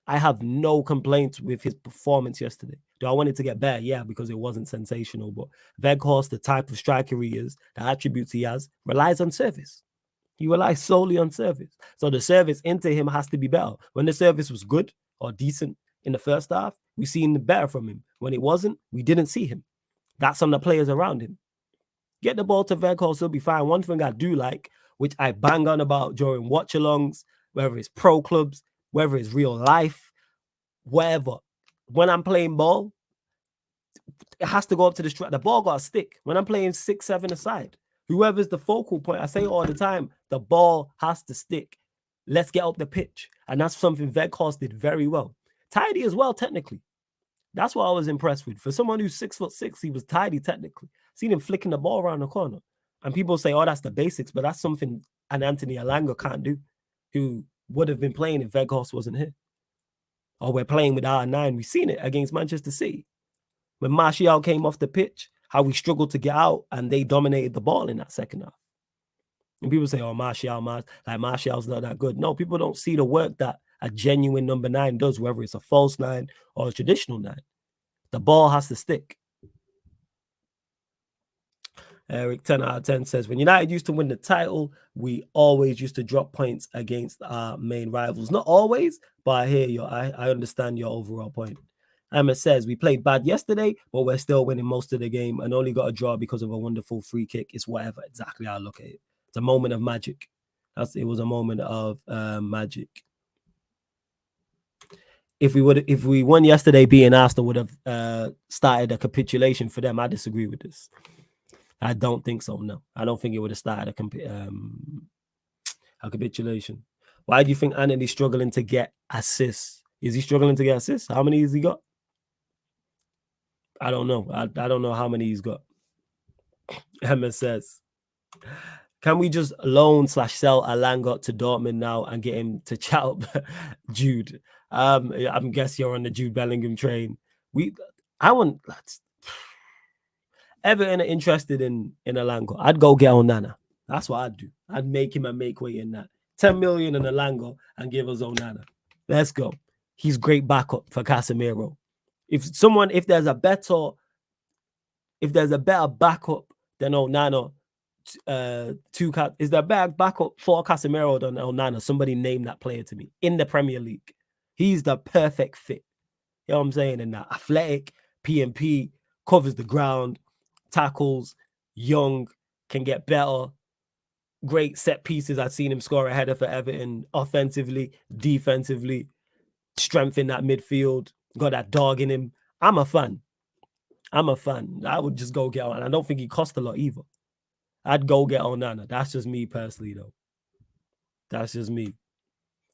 I have no complaints with his performance yesterday. Do I want it to get better? Yeah, because it wasn't sensational. But Weghorst, the type of striker he is, the attributes he has, relies on service. He relies solely on service. So the service into him has to be better. When the service was good or decent in the first half, we seen better from him. When it wasn't, we didn't see him. That's on the players around him. Get the ball to Weghorst, he'll be fine. One thing I do like, which I bang on about during watch-alongs, whether it's pro clubs, whether it's real life, whatever. When I'm playing ball, it has to go up to the strike. The ball got to stick. When I'm playing 6-7 aside, whoever's the focal point, I say it all the time, the ball has to stick. Let's get up the pitch. And that's something Weghorst did very well. Tidy as well, technically. That's what I was impressed with. For someone who's 6'6", he was tidy technically. Seen him flicking the ball around the corner. And people say, oh, that's the basics, but that's something an Anthony Alanga can't do, who would have been playing if Weghorst wasn't here. Or we're playing with R9. We've seen it against Manchester City. When Martial came off the pitch, how we struggled to get out and they dominated the ball in that second half. And people say, oh, Martial's not that good. No, people don't see the work that a genuine number 9 does, whether it's a false 9 or a traditional 9. The ball has to stick. Eric, 10 out of 10 says, when United used to win the title, we always used to drop points against our main rivals. Not always, but I hear you. I understand your overall point. Emma says, we played bad yesterday, but we're still winning most of the game and only got a draw because of a wonderful free kick. It's whatever. Exactly how I look at it. It's a moment of magic. It was a moment of magic. If we won yesterday, being Arsenal would have started a capitulation for them. I disagree with this. I don't think so. No, I don't think it would have started a capitulation. Why do you think Anthony's struggling to get assists? Is he struggling to get assists? How many has he got? I don't know. I don't know how many he's got. Emma says, can we just loan/sell Alanga to Dortmund now and get him to chat up Jude? I'm guessing you're on the Jude Bellingham train. Everton are interested in Alanga. I'd go get Onana. That's what I'd do. I'd make him a make weight in that. 10 million in Alanga and give us Onana. Let's go. He's great backup for Casemiro. If there's a better backup than Onana, is there a better backup for Casemiro than Onana? Somebody name that player to me in the Premier League. He's the perfect fit. You know what I'm saying? And that athletic, PMP, covers the ground, tackles, young, can get better. Great set pieces. I've seen him score a header for Everton offensively, defensively, strengthen that midfield, got that dog in him. I'm a fan. I would just go get on. I don't think he cost a lot either. I'd go get Onana. That's just me personally, though. That's just me.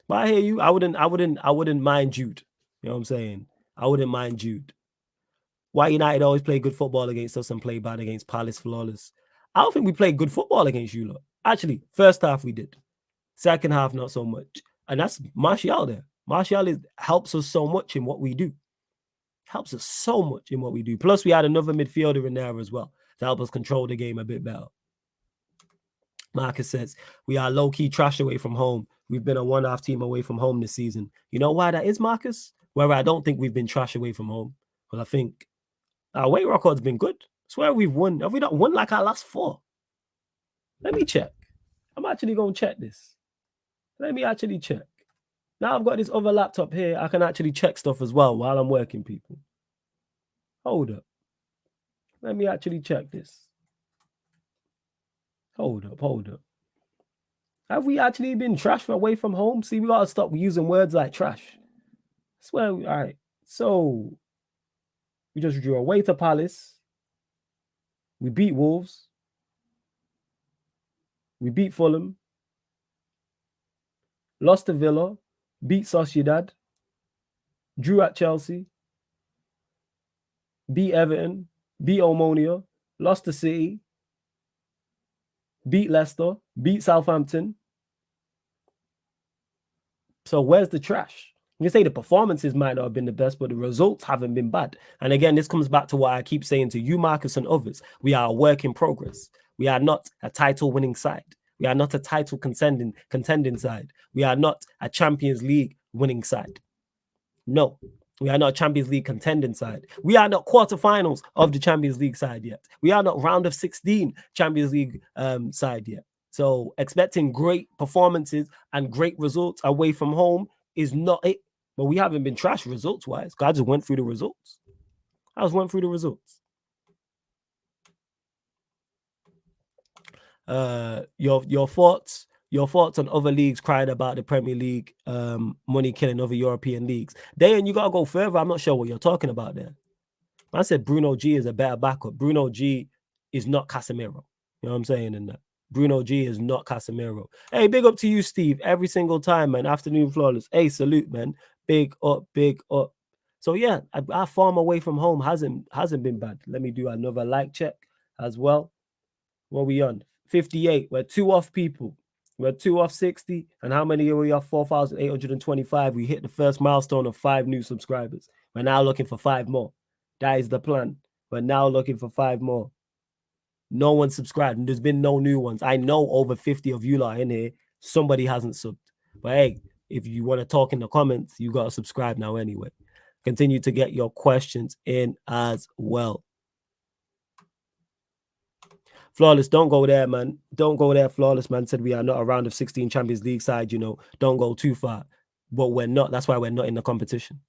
But I hear you. I wouldn't mind Jude. You know what I'm saying? I wouldn't mind Jude. Why United always play good football against us and play bad against Palace Flawless? I don't think we played good football against you lot. Actually, first half we did. Second half, not so much. And that's Martial there. Martial helps us so much in what we do. Helps us so much in what we do. Plus, we had another midfielder in there as well to help us control the game a bit better. Marcus says, we are low-key trash away from home. We've been a one-half team away from home this season. You know why that is, Marcus? Where I don't think we've been trash away from home. Well, I think our away record's been good. I swear we've won. Have we not won like our last 4? Let me check. I'm actually going to check this. Let me actually check. Now I've got this other laptop here. I can actually check stuff as well while I'm working, people. Hold up. Let me actually check this. Hold up. Have we actually been trash away from home? See, we gotta stop using words like trash. I swear, all right. So we just drew away to Palace. We beat Wolves. We beat Fulham. Lost to Villa. Beat Sociedad. Drew at Chelsea. Beat Everton. Beat Omonia. Lost to City. Beat Leicester. Beat Southampton. So where's the trash? You can say the performances might not have been the best, but the results haven't been bad. And again, this comes back to what I keep saying to you, Marcus, and others. We are a work in progress. We are not a title-winning side. We are not a title contending side. We are not a Champions League winning side. No, we are not a Champions League contending side. We are not quarterfinals of the Champions League side yet. We are not round of 16 Champions League side yet. So expecting great performances and great results away from home is not it. But we haven't been trash results-wise. I just went through the results. Your thoughts on other leagues crying about the Premier League money killing other European leagues. Then you gotta go further. I'm not sure what you're talking about there. I said Bruno G is a better backup. Bruno G is not Casemiro. You know what I'm saying in that? Bruno G is not Casemiro. Hey, big up to you, Steve. Every single time, man. Afternoon flawless. Hey, salute, man. Big up. So yeah, our form away from home hasn't been bad. Let me do another like check as well. What are we on? 58. We're 2 off, people. We're 2 off 60. And how many are we off? 4,825. We hit the first milestone of 5 new subscribers. We're now looking for 5 more. That is the plan. We're now looking for 5 more. No one subscribed, and there's been no new ones. I know over 50 of you lot in here. Somebody hasn't subbed. But hey, if you want to talk in the comments, you got to subscribe now anyway. Continue to get your questions in as well. Flawless, don't go there, man. Don't go there. Flawless, man, said we are not a round of 16 Champions League side, Don't go too far. But we're not. That's why we're not in the competition.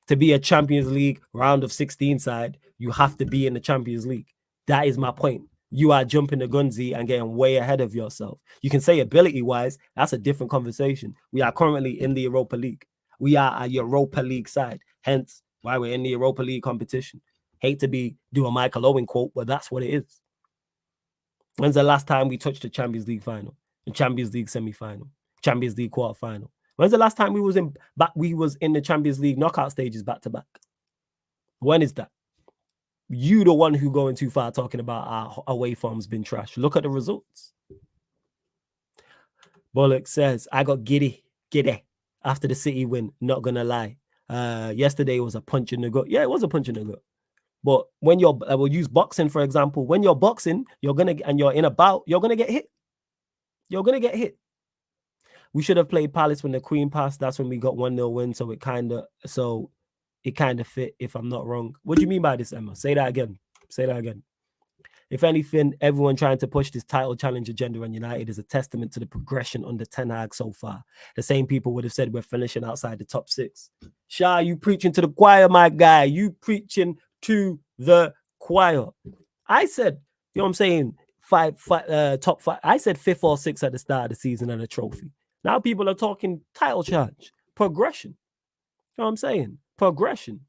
To be a Champions League round of 16 side, you have to be in the Champions League. That is my point. You are jumping the gunzy and getting way ahead of yourself. You can say ability-wise, that's a different conversation. We are currently in the Europa League. We are a Europa League side. Hence, why we're in the Europa League competition. Hate to do a Michael Owen quote, but that's what it is. When's the last time we touched the Champions League final, the Champions League semi-final, Champions League quarter-final? When's the last time we was in the Champions League knockout stages back-to-back? When is that? You the one who going too far talking about our away form's been trash. Look at the results. Bullock says, I got giddy after the City win, not gonna lie. Yesterday was a punch in the gut. Yeah, it was a punch in the gut. But when we'll use boxing, for example. When you're boxing, you're in a bout, you're gonna get hit. We should have played Palace when the Queen passed. That's when we got 1-0 win. So it kind of fit, if I'm not wrong. What do you mean by this, Emma? Say that again. If anything, everyone trying to push this title challenge agenda on United is a testament to the progression under Ten Hag so far. The same people would have said we're finishing outside the top 6. Shah, you preaching to the choir, my guy. You preaching to the choir. I said, you know what I'm saying, top 5. I said 5th or 6th at the start of the season and a trophy. Now people are talking title challenge, progression. You know what I'm saying? Progression.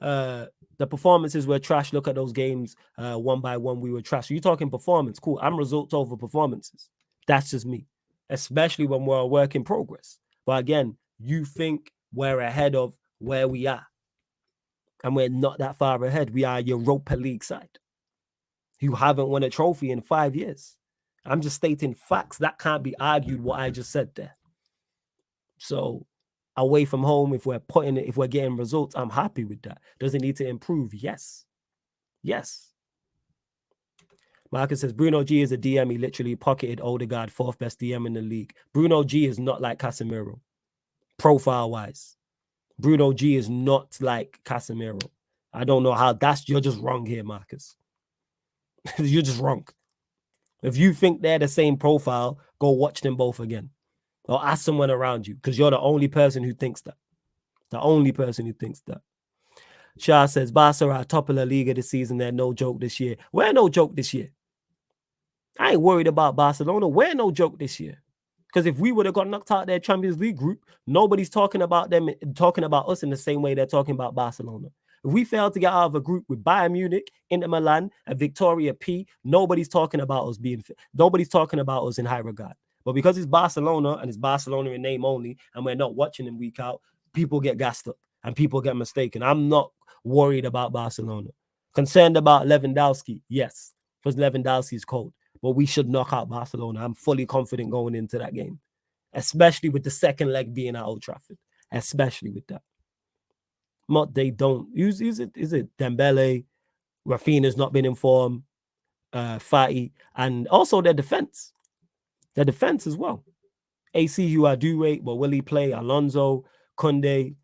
The performances were trash. Look at those games. One by one, we were trash. So you're talking performance. Cool. I'm results over performances. That's just me. Especially when we're a work in progress. But again, you think we're ahead of where we are. And we're not that far ahead. We are a Europa League side. You haven't won a trophy in 5 years. I'm just stating facts. That can't be argued what I just said there. So away from home, if we're getting results, I'm happy with that. Does it need to improve? Yes. Marcus says, Bruno G is a DM. He literally pocketed Odegaard, 4th best DM in the league. Bruno G is not like Casemiro. Profile-wise. Bruno G is not like Casemiro. I don't know how you're just wrong here, Marcus. You're just wrong. If you think they're the same profile, go watch them both again. or ask someone around you, because you're the only person who thinks that. The only person who thinks that. Shah says, Barca are top of La Liga this season. They're no joke this year. We're no joke this year. I ain't worried about Barcelona. We're no joke this year. Because if we would have got knocked out their Champions League group, nobody's talking about them, talking about us in the same way they're talking about Barcelona. If we fail to get out of a group with Bayern Munich, Inter Milan, and Victoria P, nobody's talking about us nobody's talking about us in high regard. But because it's Barcelona and it's Barcelona in name only, and we're not watching them week out, people get gassed up and people get mistaken. I'm not worried about Barcelona. Concerned about Lewandowski, yes, because Lewandowski is cold. But we should knock out Barcelona. I'm fully confident going into that game, especially with the second leg being at Old Trafford, especially with that. They don't use it. Is it Dembele? Rafinha's not been informed. Fati, and also their defense. Their defense as well. AC, who I do rate, but will he play? Alonso, Kunde.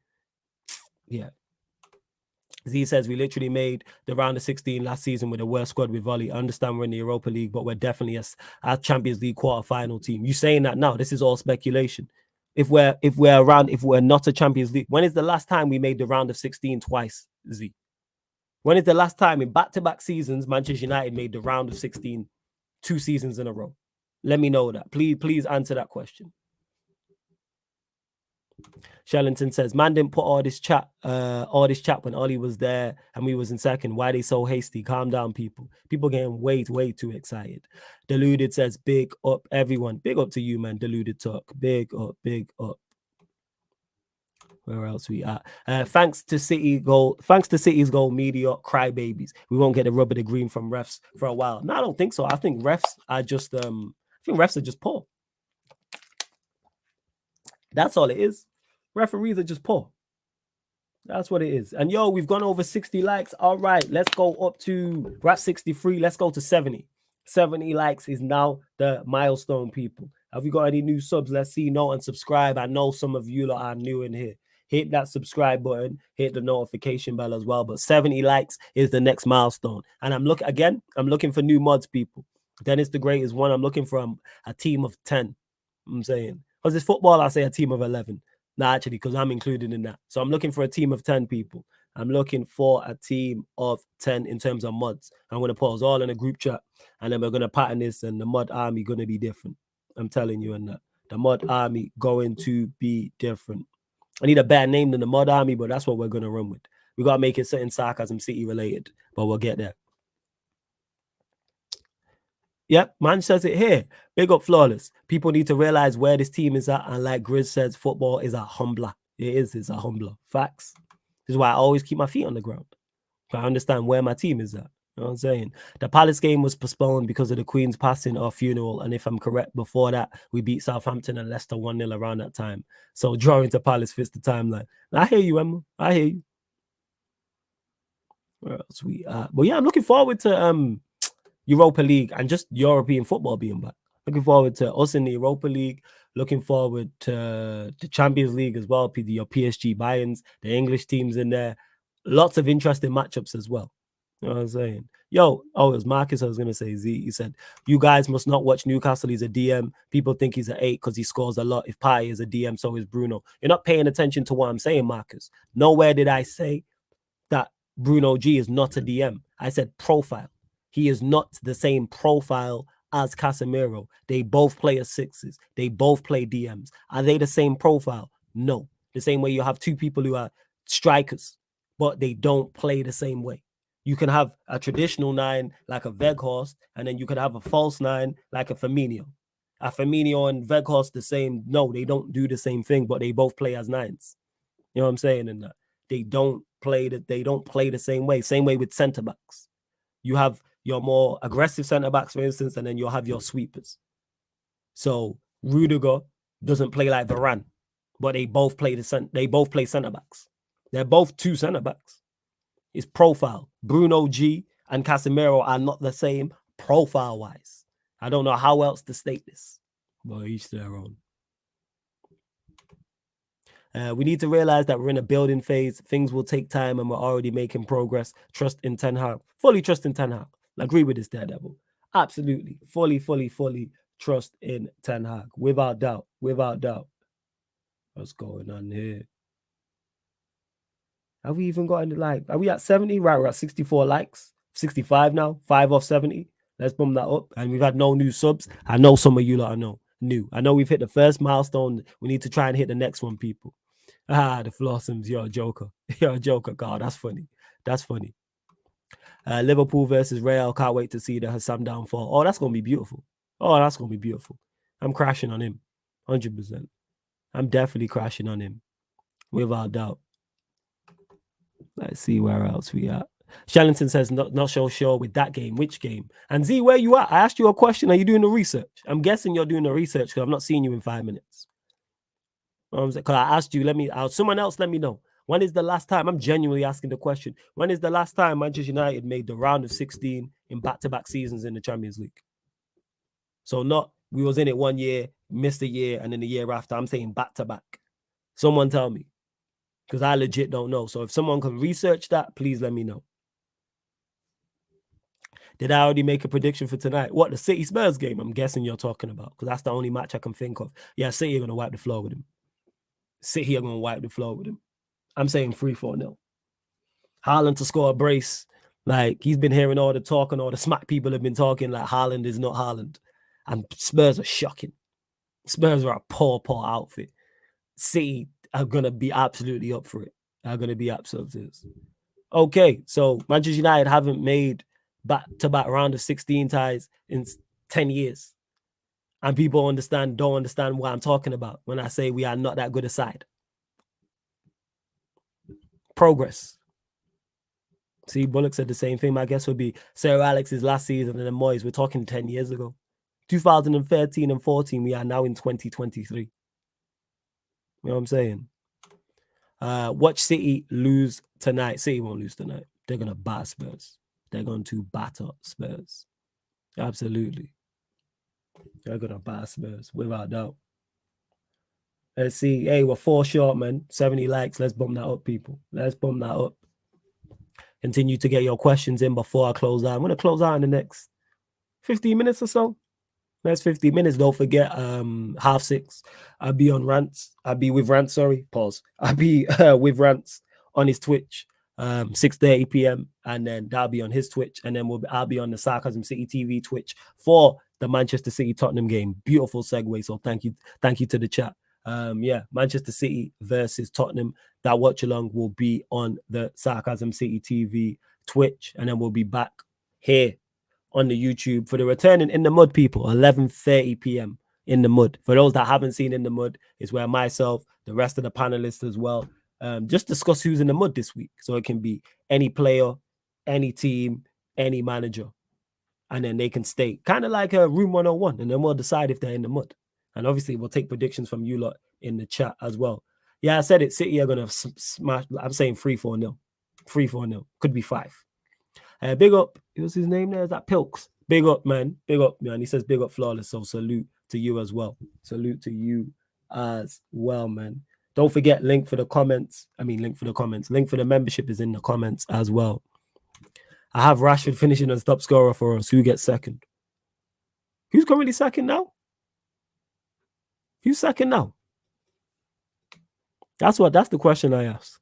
Yeah. Z says we literally made the round of 16 last season with the worst squad with volley. I understand we're in the Europa League, but we're definitely a Champions League quarterfinal team. You saying that now? This is all speculation. If we're not a Champions League, when is the last time we made the round of 16 twice, Z? When is the last time in back-to-back seasons Manchester United made the round of 16 2 seasons in a row? Let me know that. Please answer that question. Shellington says, man didn't put all this chat when Ollie was there and we was in second. Why they so hasty? Calm down, people. People getting way too excited. Deluded says, big up, everyone. Big up to you, man. Deluded talk. Big up. Where else we at? Thanks to City's goal, media crybabies. We won't get the rub of the green from refs for a while. No, I don't think so. I think refs are just poor. That's all it is. Referees are just poor. That's what it is. And yo, we've gone over 60 likes. All right, let's go up to, we're at 63. Let's go to 70. 70 likes is now the milestone, people. Have we got any new subs? Let's see. No, and subscribe. I know some of you are new in here. Hit that subscribe button. Hit the notification bell as well. But 70 likes is the next milestone. And I'm looking for new mods, people. Dennis the Great is one. I'm looking for a team of 10. I'm saying. Because it's football, I say a team of 11. No, actually, because I'm included in that. So I'm looking for a team of 10 people. I'm looking for a team of 10 in terms of mods. I'm going to put us all in a group chat, and then we're going to pattern this, and the mod army going to be different. I'm telling you, and that the mod army going to be different. I need a better name than the mod army, but that's what we're going to run with. We got to make it certain Sarcasm City related, but we'll get there. Yep, man says it here. Big up Flawless. People need to realize where this team is at. And like Grizz says, football is a humbler. It's a humbler. Facts. This is why I always keep my feet on the ground. I understand where my team is at. You know what I'm saying? The Palace game was postponed because of the Queen's passing or funeral. And if I'm correct, before that, we beat Southampton and Leicester 1-0 around that time. So drawing to Palace fits the timeline. I hear you, Emma. I hear you. Where else we at? But yeah, I'm looking forward to Europa League and just European football being back. Looking forward to us in the Europa League. Looking forward to the Champions League as well. Your PSG Bayerns, the English teams in there. Lots of interesting matchups as well. You know what I'm saying? Yo, it was Marcus I was going to say. Z, he said, you guys must not watch Newcastle. He's a DM. People think he's an 8 because he scores a lot. If Partey is a DM, so is Bruno. You're not paying attention to what I'm saying, Marcus. Nowhere did I say that Bruno G is not a DM. I said profile. He is not the same profile as Casemiro. They both play as 6s. They both play DMs. Are they the same profile? No. The same way you have two people who are strikers, but they don't play the same way. You can have a traditional 9 like a Weghorst, and then you can have a false 9 like a Firmino. A Firmino and Weghorst the same. No, they don't do the same thing, but they both play as 9s. You know what I'm saying? And they don't play the same way. Same way with centre backs. You have your more aggressive centre backs, for instance, and then you'll have your sweepers. So Rudiger doesn't play like Varane, but they both play centre backs. They're both 2 centre backs. It's profile. Bruno G and Casemiro are not the same profile wise. I don't know how else to state this, but each their own. We need to realize that we're in a building phase. Things will take time, and we're already making progress. Trust in Ten Hag. Fully trust in Ten Hag. I agree with this, Daredevil. Absolutely. Fully trust in Ten Hag. Without doubt. Without doubt. What's going on here? Have we even got any like? Are we at 70? Right, we're at 64 likes. 65 now. 5 off 70. Let's bump that up. And we've had no new subs. I know some of you lot are new. I know we've hit the first milestone. We need to try and hit the next one, people. The Flossums, you're a joker. You're a joker, God. That's funny. That's funny. Liverpool versus Real. Can't wait to see the Hassam downfall. Oh, that's going to be beautiful. Oh, that's going to be beautiful. I'm crashing on him. 100%. I'm definitely crashing on him. Without doubt. Let's see where else we at. Shellington says, not so sure with that game. Which game? And Z, where you at? I asked you a question. Are you doing the research? I'm guessing you're doing the research because I've not seen you in 5 minutes. Because I asked you, someone else let me know. When is the last time? I'm genuinely asking the question. When is the last time Manchester United made the round of 16 in back-to-back seasons in the Champions League? So not, we was in it 1 year, missed a year, and then the year after. I'm saying back-to-back. Someone tell me. Because I legit don't know. So if someone can research that, please let me know. Did I already make a prediction for tonight? What, the City Spurs game? I'm guessing you're talking about. Because that's the only match I can think of. Yeah, City are going to wipe the floor with him. City are going to wipe the floor with him. I'm saying 3-4-0. Haaland to score a brace. Like, he's been hearing all the talk and all the smack people have been talking like Haaland is not Haaland. And Spurs are shocking. Spurs are a poor outfit. City are going to be absolutely up for it. Are going to be absolutely. Okay, so Manchester United haven't made back-to-back round of 16 ties in 10 years. And people don't understand what I'm talking about when I say we are not that good a side. Progress. See, Bullock said the same thing. My guess would be Sir Alex's last season and then Moyes. We're talking 10 years ago. 2013 and 14, we are now in 2023. You know what I'm saying? Watch City lose tonight. City won't lose tonight. They're going to batter Spurs. They're going to batter Spurs. Absolutely. They're going to batter Spurs, without doubt. Let's see. Hey, we're 4 short, man. 70 likes. Let's bump that up, people. Let's bump that up. Continue to get your questions in before I close out. I'm going to close out in the next 15 minutes or so. Next 15 minutes. Don't forget, 6:30. I'll be on Rants. I'll be with Rants, sorry. Pause. I'll be with Rants on his Twitch, 6:30 p.m. And then that'll be on his Twitch. And then I'll be on the Sarcasm City TV Twitch for the Manchester City Tottenham game. Beautiful segue. So thank you to the chat. Manchester City versus Tottenham. That watch along will be on the Sarcasm City TV Twitch, and then we'll be back here on the YouTube for the returning in the mud people. 11:30 p.m. in the mud. For those that haven't seen In the Mud, is where myself, the rest of the panelists as well, just discuss who's in the mud this week. So it can be any player, any team, any manager, and then they can stay kind of like a Room 101, and then we'll decide if they're in the mud. And obviously, we'll take predictions from you lot in the chat as well. Yeah, I said it. City are going to smash. I'm saying 3-4-0. 3-4-0. Could be 5. Big up. What's his name there? Is that Pilks? Big up, man. Big up, man. He says big up, Flawless. So salute to you as well. Salute to you as well, man. Don't forget, link for the membership is in the comments as well. I have Rashford finishing as top scorer for us. Who gets second? Who's currently second now? Who's second now? That's the question I ask.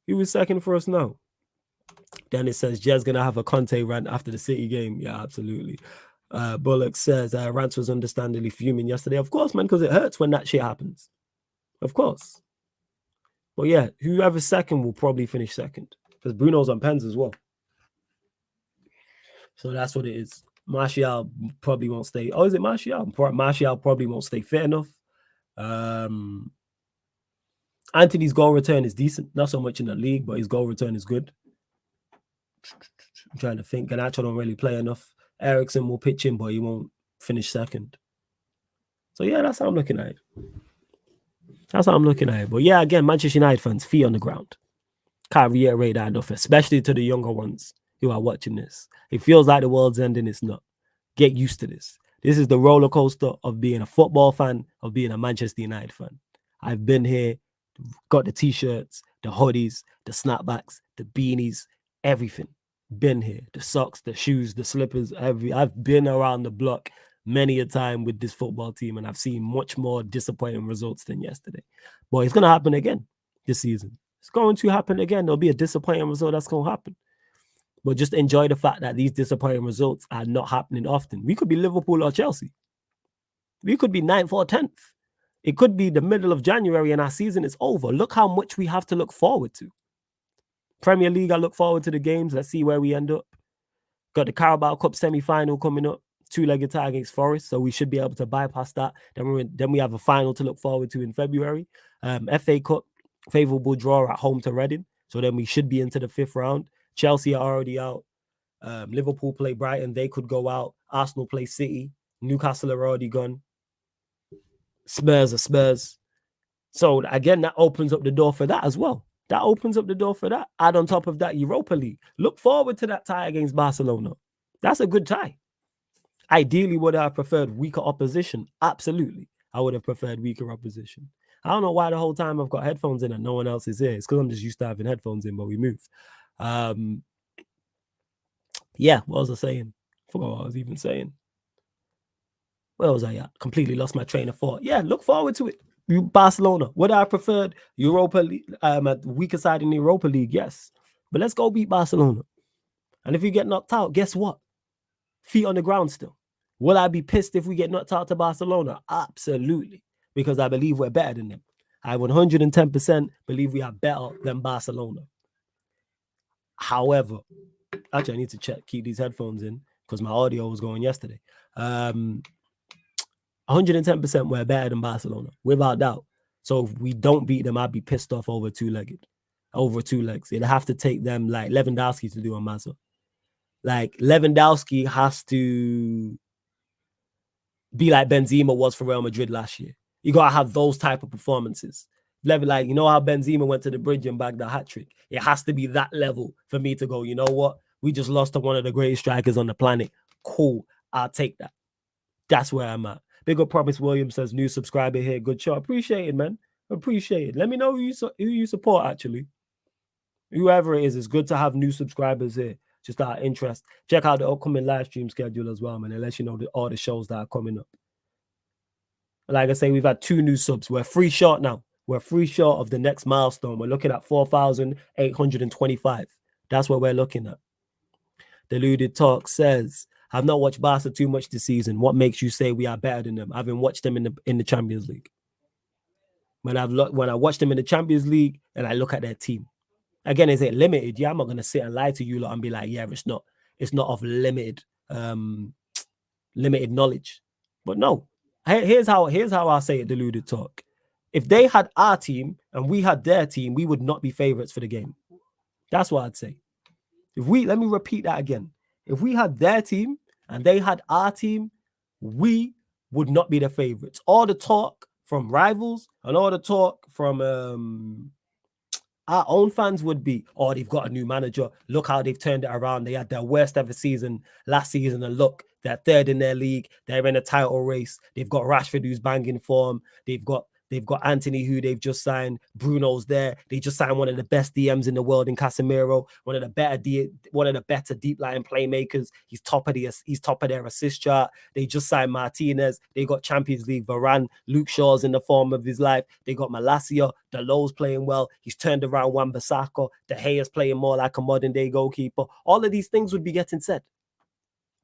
Who is second for us now? Then it says Jez gonna have a Conte rant after the City game. Yeah, absolutely. Bullock says Rance was understandably fuming yesterday. Of course, man, because it hurts when that shit happens. Of course. But yeah, whoever's second will probably finish second. Because Bruno's on pens as well. So that's what it is. Martial probably won't stay. Oh, is it Martial? Martial probably won't stay fit enough. Anthony's goal return is decent. Not so much in the league, but his goal return is good. I'm trying to think. Garnacho don't really play enough. Eriksen will pitch in, but he won't finish second. So yeah, that's how I'm looking at it. But yeah, again, Manchester United fans, feet on the ground. Can't reiterate that enough, especially to the younger ones who are watching this. It feels like the world's ending. It's not. Get used to this. This is the roller coaster of being a football fan, of being a Manchester United fan. I've been here, got the t-shirts, the hoodies, the snapbacks, the beanies, everything. Been here. The socks, the shoes, the slippers, I've been around the block many a time with this football team, and I've seen much more disappointing results than yesterday. But it's going to happen again this season. It's going to happen again. There'll be a disappointing result that's going to happen. But just enjoy the fact that these disappointing results are not happening often. We could be Liverpool or Chelsea. We could be 9th or 10th. It could be the middle of January and our season is over. Look how much we have to look forward to. Premier League, I look forward to the games. Let's see where we end up. Got the Carabao Cup semi-final coming up. 2-legged tie against Forest, so we should be able to bypass that. Then we have a final to look forward to in February. FA Cup, favourable draw at home to Reading, so then we should be into the 5th round. Chelsea are already out. Liverpool play Brighton, they could go out. Arsenal play City. Newcastle are already gone. Spurs are Spurs. So again, that opens up the door for that as well. That opens up the door for that. Add on top of that Europa League. Look forward to that tie against Barcelona. That's a good tie. Ideally, would I have preferred weaker opposition? Absolutely. I would have preferred weaker opposition. I don't know why the whole time I've got headphones in and no one else is here. It's because I'm just used to having headphones in, but we move. Yeah, what was I saying? Forgot what I was even saying. Where was I at? Completely lost my train of thought. Yeah, look forward to it. Barcelona. Would I have preferred Europa League, a weaker side in the Europa League? Yes. But let's go beat Barcelona. And if you get knocked out, guess what? Feet on the ground still. Will I be pissed if we get knocked out to Barcelona? Absolutely. Because I believe we're better than them. I 110% believe we are better than Barcelona. However, actually, I need to keep these headphones in because my audio was going yesterday. 110% we're better than Barcelona, without doubt. So if we don't beat them, I'd be pissed off over two legs. It'd have to take them like Lewandowski to do a Mazza. Like Lewandowski has to be like Benzema was for Real Madrid last year. You got to have those type of performances. Like, you know how Benzema went to the bridge and bagged the hat-trick? It has to be that level for me to go, you know what? We just lost to one of the greatest strikers on the planet. Cool. I'll take that. That's where I'm at. Big up Promise Williams says, new subscriber here. Good show. Appreciate it, man. Appreciate it. Let me know who you support, actually. Whoever it is, it's good to have new subscribers here. Just out of interest. Check out the upcoming live stream schedule as well, man. It lets you know all the shows that are coming up. Like I say, we've had 2 new subs. We're 3 short now. We're 3 short of the next milestone. We're looking at 4,825. That's what we're looking at. Deluded Talk says, I've not watched Barca too much this season. What makes you say we are better than them? I haven't watched them in the Champions League. When I watch them in the Champions League and I look at their team. Again, is it limited? Yeah, I'm not gonna sit and lie to you lot and be like, yeah, it's not of limited knowledge. But no, here's how I say it, Deluded Talk. If they had our team and we had their team, we would not be favorites for the game. That's what I'd say. Let me repeat that again. If we had their team and they had our team, we would not be the favorites. All the talk from rivals and all the talk from our own fans would be, oh, they've got a new manager. Look how they've turned it around. They had their worst ever season last season, and look, they're 3rd in their league. They're in a title race. They've got Rashford, who's banging form. They've got Anthony, who they've just signed. Bruno's there. They just signed one of the best DMs in the world in Casemiro, one of the better deep line playmakers. He's top of their assist chart. They just signed Martinez. They got Champions League Varane. Luke Shaw's in the form of his life. They got Malacia. Dalot's playing well. He's turned around Wan-Bissaka. De Gea's playing more like a modern day goalkeeper. All of these things would be getting said.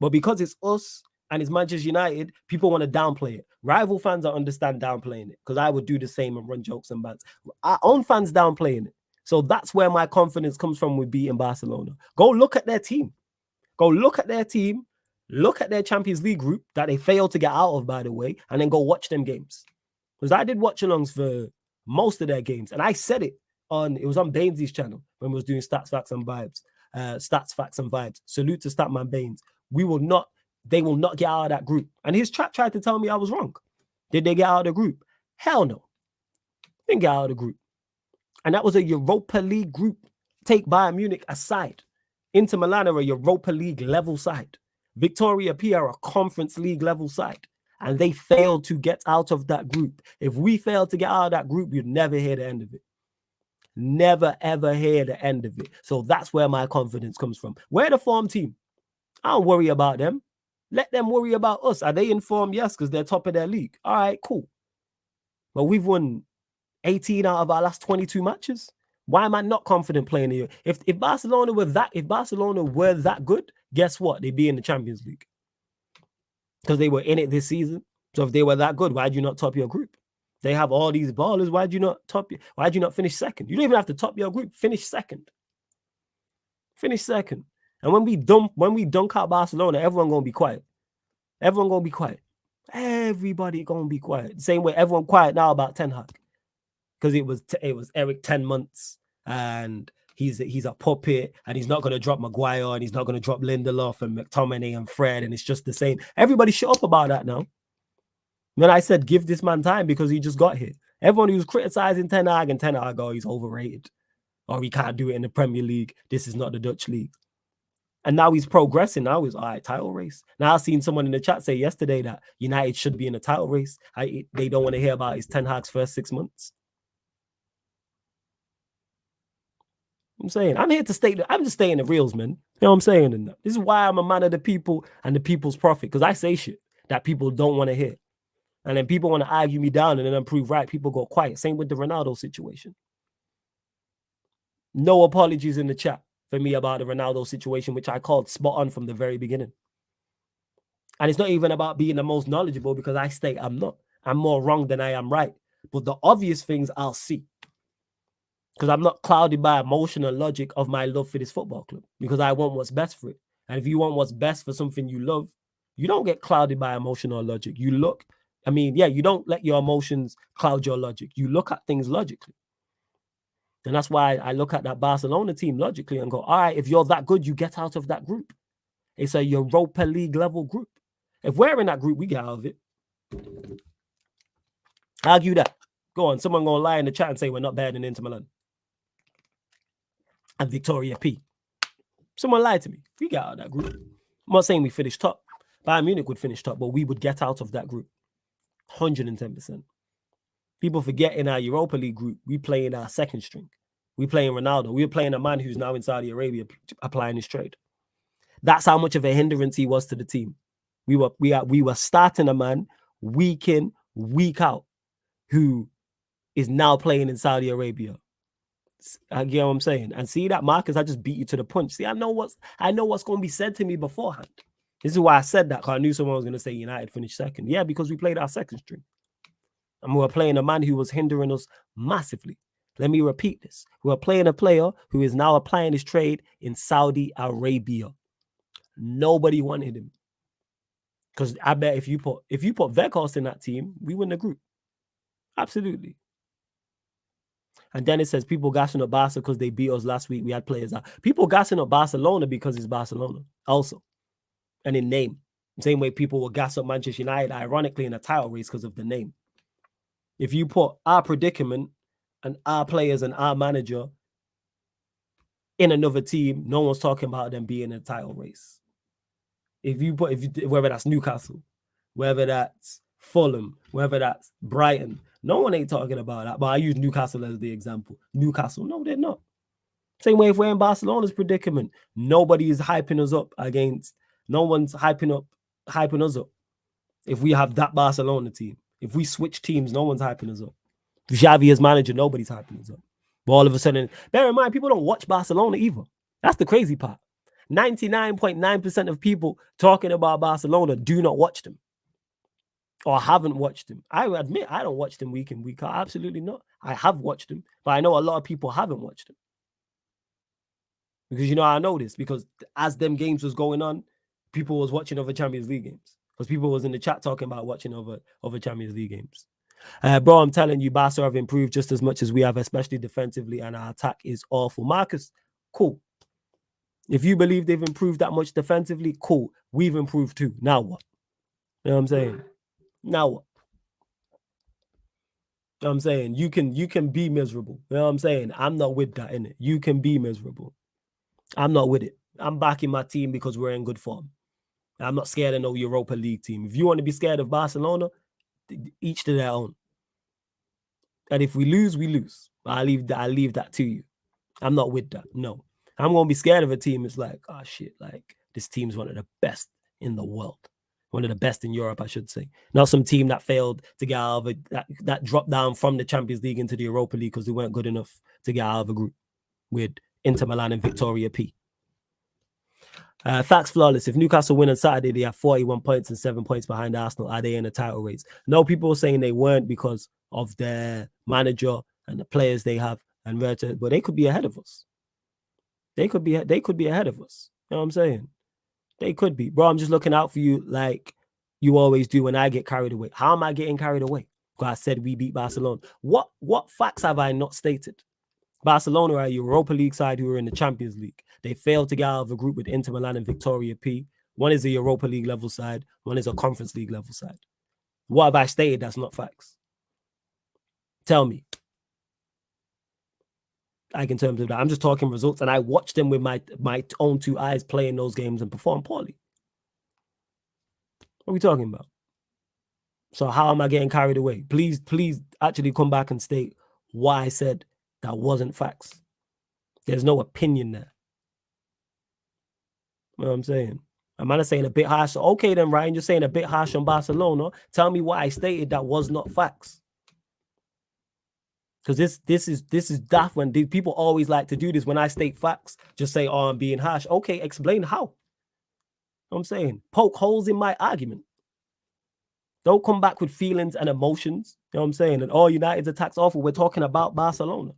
But because it's us and it's Manchester United, people want to downplay it. Rival fans, I understand downplaying it because I would do the same and run jokes and bants. Our own fans downplaying it. So that's where my confidence comes from with beating Barcelona. Go look at their team. Look at their Champions League group that they failed to get out of, by the way, and then go watch them games. Because I did watch-alongs for most of their games. And I said it was on Baines's channel when we was doing Stats, Facts, and Vibes. Stats, Facts, and Vibes. Salute to Statman Baines. They will not get out of that group. And his chat tried to tell me I was wrong. Did they get out of the group? Hell no. They didn't get out of the group. And that was a Europa League group. Take Bayern Munich aside. Inter Milan are a Europa League level side. Victoria P are a Conference League level side. And they failed to get out of that group. If we failed to get out of that group, you'd never hear the end of it. Never, ever hear the end of it. So that's where my confidence comes from. We're the form team. I don't worry about them. Let them worry about us. Are they informed? Yes, because they're top of their league. All right, cool. But we've won 18 out of our last 22 matches. Why am I not confident playing here? If Barcelona were that good, guess what? They'd be in the Champions League. Because they were in it this season. So if they were that good, why'd you not top your group? They have all these ballers. Why'd you not finish second? You don't even have to top your group. Finish second. Finish second. And when we dunk out Barcelona, everyone gonna be quiet. Everyone gonna be quiet. Everybody gonna be quiet. Same way everyone quiet now about Ten Hag. Because it was ERIK 10 months and he's a puppet and he's not gonna drop Maguire and he's not gonna drop Lindelof and McTominay and Fred and it's just the same. Everybody shut up about that now. When I said give this man time because he just got here. Everyone who's criticizing Ten Hag and Ten Hag, oh, he's overrated. Or he can't do it in the Premier League. This is not the Dutch league. And now he's progressing. Now he's all right, title race. Now I've seen someone in the chat say yesterday that United should be in a title race. They don't want to hear about his Ten Hag's first 6 months. I'm saying, I'm here to state that I'm just stating the reals, man. You know what I'm saying? And this is why I'm a man of the people and the people's prophet, because I say shit that people don't want to hear. And then people want to argue me down and then I'm prove right. People go quiet. Same with the Ronaldo situation. No apologies in the chat for me about the Ronaldo situation, which I called spot on from the very beginning. And it's not even about being the most knowledgeable because I state I'm not. I'm more wrong than I am right. But the obvious things I'll see. Because I'm not clouded by emotional logic of my love for this football club. Because I want what's best for it. And if you want what's best for something you love, you don't get clouded by emotional logic. You look, you don't let your emotions cloud your logic. You look at things logically. And that's why I look at that Barcelona team logically and go, all right, if you're that good, you get out of that group. It's a Europa League level group. If we're in that group, we get out of it. Argue that. Go on. Someone going to lie in the chat and say we're not better than Inter Milan and Victoria P. Someone lied to me. We get out of that group. I'm not saying we finished top. Bayern Munich would finish top, but we would get out of that group. 110%. People forget in our Europa League group, we play in our second string. We playing Ronaldo. We're playing a man who's now in Saudi Arabia applying his trade. That's how much of a hindrance he was to the team. We were starting a man week in, week out, who is now playing in Saudi Arabia. You know what I'm saying? And see that, Marcus, I just beat you to the punch. See, I know what's going to be said to me beforehand. This is why I said that, because I knew someone was going to say United finished second. Yeah, because we played our second string. And we were playing a man who was hindering us massively. Let me repeat this. We were playing a player who is now applying his trade in Saudi Arabia. Nobody wanted him. Because I bet if you put Weghorst in that team, we win the group. Absolutely. And then it says people gassing up Barca because they beat us last week. We had players out. People gassing up Barcelona because it's Barcelona also. And in name. Same way people will gas up Manchester United, ironically, in a title race because of the name. If you put our predicament and our players and our manager in another team, no one's talking about them being in a title race. Whether that's Newcastle, whether that's Fulham, whether that's Brighton, no one ain't talking about that. But I use Newcastle as the example. Newcastle, no, they're not. Same way if we're in Barcelona's predicament, nobody is hyping us up against. No one's hyping us up. If we have that Barcelona team, if we switch teams, no one's hyping us up. If Xavi is manager, nobody's hyping us up. But all of a sudden, bear in mind, people don't watch Barcelona either. That's the crazy part. 99.9% of people talking about Barcelona do not watch them or haven't watched them. I admit I don't watch them week in, week out. Absolutely not. I have watched them, but I know a lot of people haven't watched them. Because, I know this, because as them games was going on, people was watching other Champions League games. Because people was in the chat talking about watching other Champions League games. Bro, I'm telling you, Barca have improved just as much as we have, especially defensively, and our attack is awful. Marcus, cool. If you believe they've improved that much defensively, cool. We've improved too. Now what? You know what I'm saying? Now what? You know what I'm saying? You can be miserable. You know what I'm saying? I'm not with that, innit? You can be miserable. I'm not with it. I'm backing my team because we're in good form. I'm not scared of no Europa League team. If you want to be scared of Barcelona, each to their own. And if we lose, we lose. I leave that to you. I'm not with that. No. I'm going to be scared of a team. It's like, oh shit, like this team's one of the best in the world. One of the best in Europe, I should say. Not some team that failed to get out of that dropped down from the Champions League into the Europa League because they weren't good enough to get out of a group with Inter Milan and Victoria P. Facts flawless. If Newcastle win on Saturday, they have 41 points and 7 points behind Arsenal. Are they in the title race? No, people are saying they weren't because of their manager and the players they have, and but they could be ahead of us. They could be ahead of us. You know what I'm saying? They could be. Bro, I'm just looking out for you like you always do when I get carried away. How am I getting carried away? Because I said we beat Barcelona. What facts have I not stated? Barcelona are a Europa League side who are in the Champions League. They failed to get out of a group with Inter Milan and Victoria P. One is a Europa League level side. One is a Conference League level side. What have I stated that's not facts? Tell me. Like in terms of that, I'm just talking results, and I watched them with my own two eyes playing those games and perform poorly. What are we talking about? So how am I getting carried away? Please actually come back and state why I said that wasn't facts. There's no opinion there. You know what I'm saying? I'm not saying a bit harsh. Okay then, Ryan, you're saying a bit harsh on Barcelona. Tell me what I stated that was not facts. Because this is daft when people always like to do this. When I state facts, just say, oh, I'm being harsh. Okay, explain how. You know what I'm saying? Poke holes in my argument. Don't come back with feelings and emotions. You know what I'm saying? And all United's attacks awful. We're talking about Barcelona.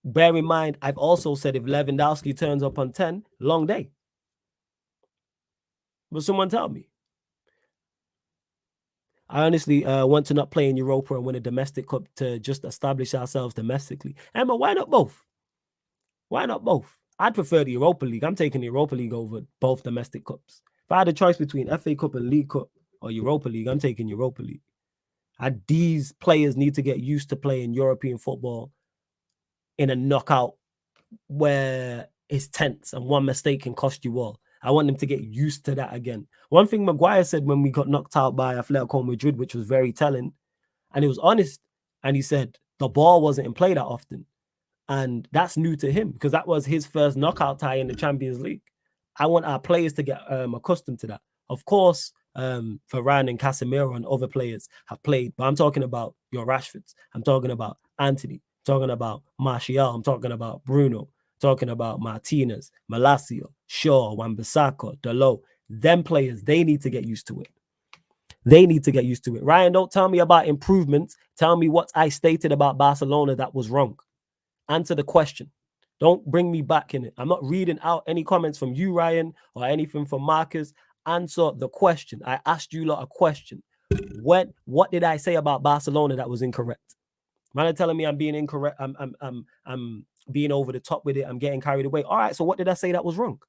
Bear in mind, I've also said if Lewandowski turns up on 10, long day. But someone tell me. I honestly want to not play in Europa and win a domestic cup to just establish ourselves domestically. Emma, why not both? Why not both? I'd prefer the Europa League. I'm taking the Europa League over both domestic cups. If I had a choice between FA Cup and League Cup or Europa League, I'm taking Europa League. These players need to get used to playing European football in a knockout where it's tense and one mistake can cost you all. I want them to get used to that again. One thing Maguire said when we got knocked out by Atletico Madrid, which was very telling, and it was honest, and he said the ball wasn't in play that often. And that's new to him because that was his first knockout tie in the Champions League. I want our players to get accustomed to that. Of course, Varane and Casemiro and other players have played, but I'm talking about your Rashfords. I'm talking about Anthony. I'm talking about Martial. I'm talking about Bruno. Talking about Martinez, Malacio, Shaw, Wan-Bissaka, Dalot. Them players, they need to get used to it. They need to get used to it. Ryan, don't tell me about improvements. Tell me what I stated about Barcelona that was wrong. Answer the question. Don't bring me back in it. I'm not reading out any comments from you, Ryan, or anything from Marcus. Answer the question. I asked you lot a question. What did I say about Barcelona that was incorrect? Man are telling me I'm being incorrect. I'm being over the top with it. I'm getting carried away. All right, so what did I say that was wrong?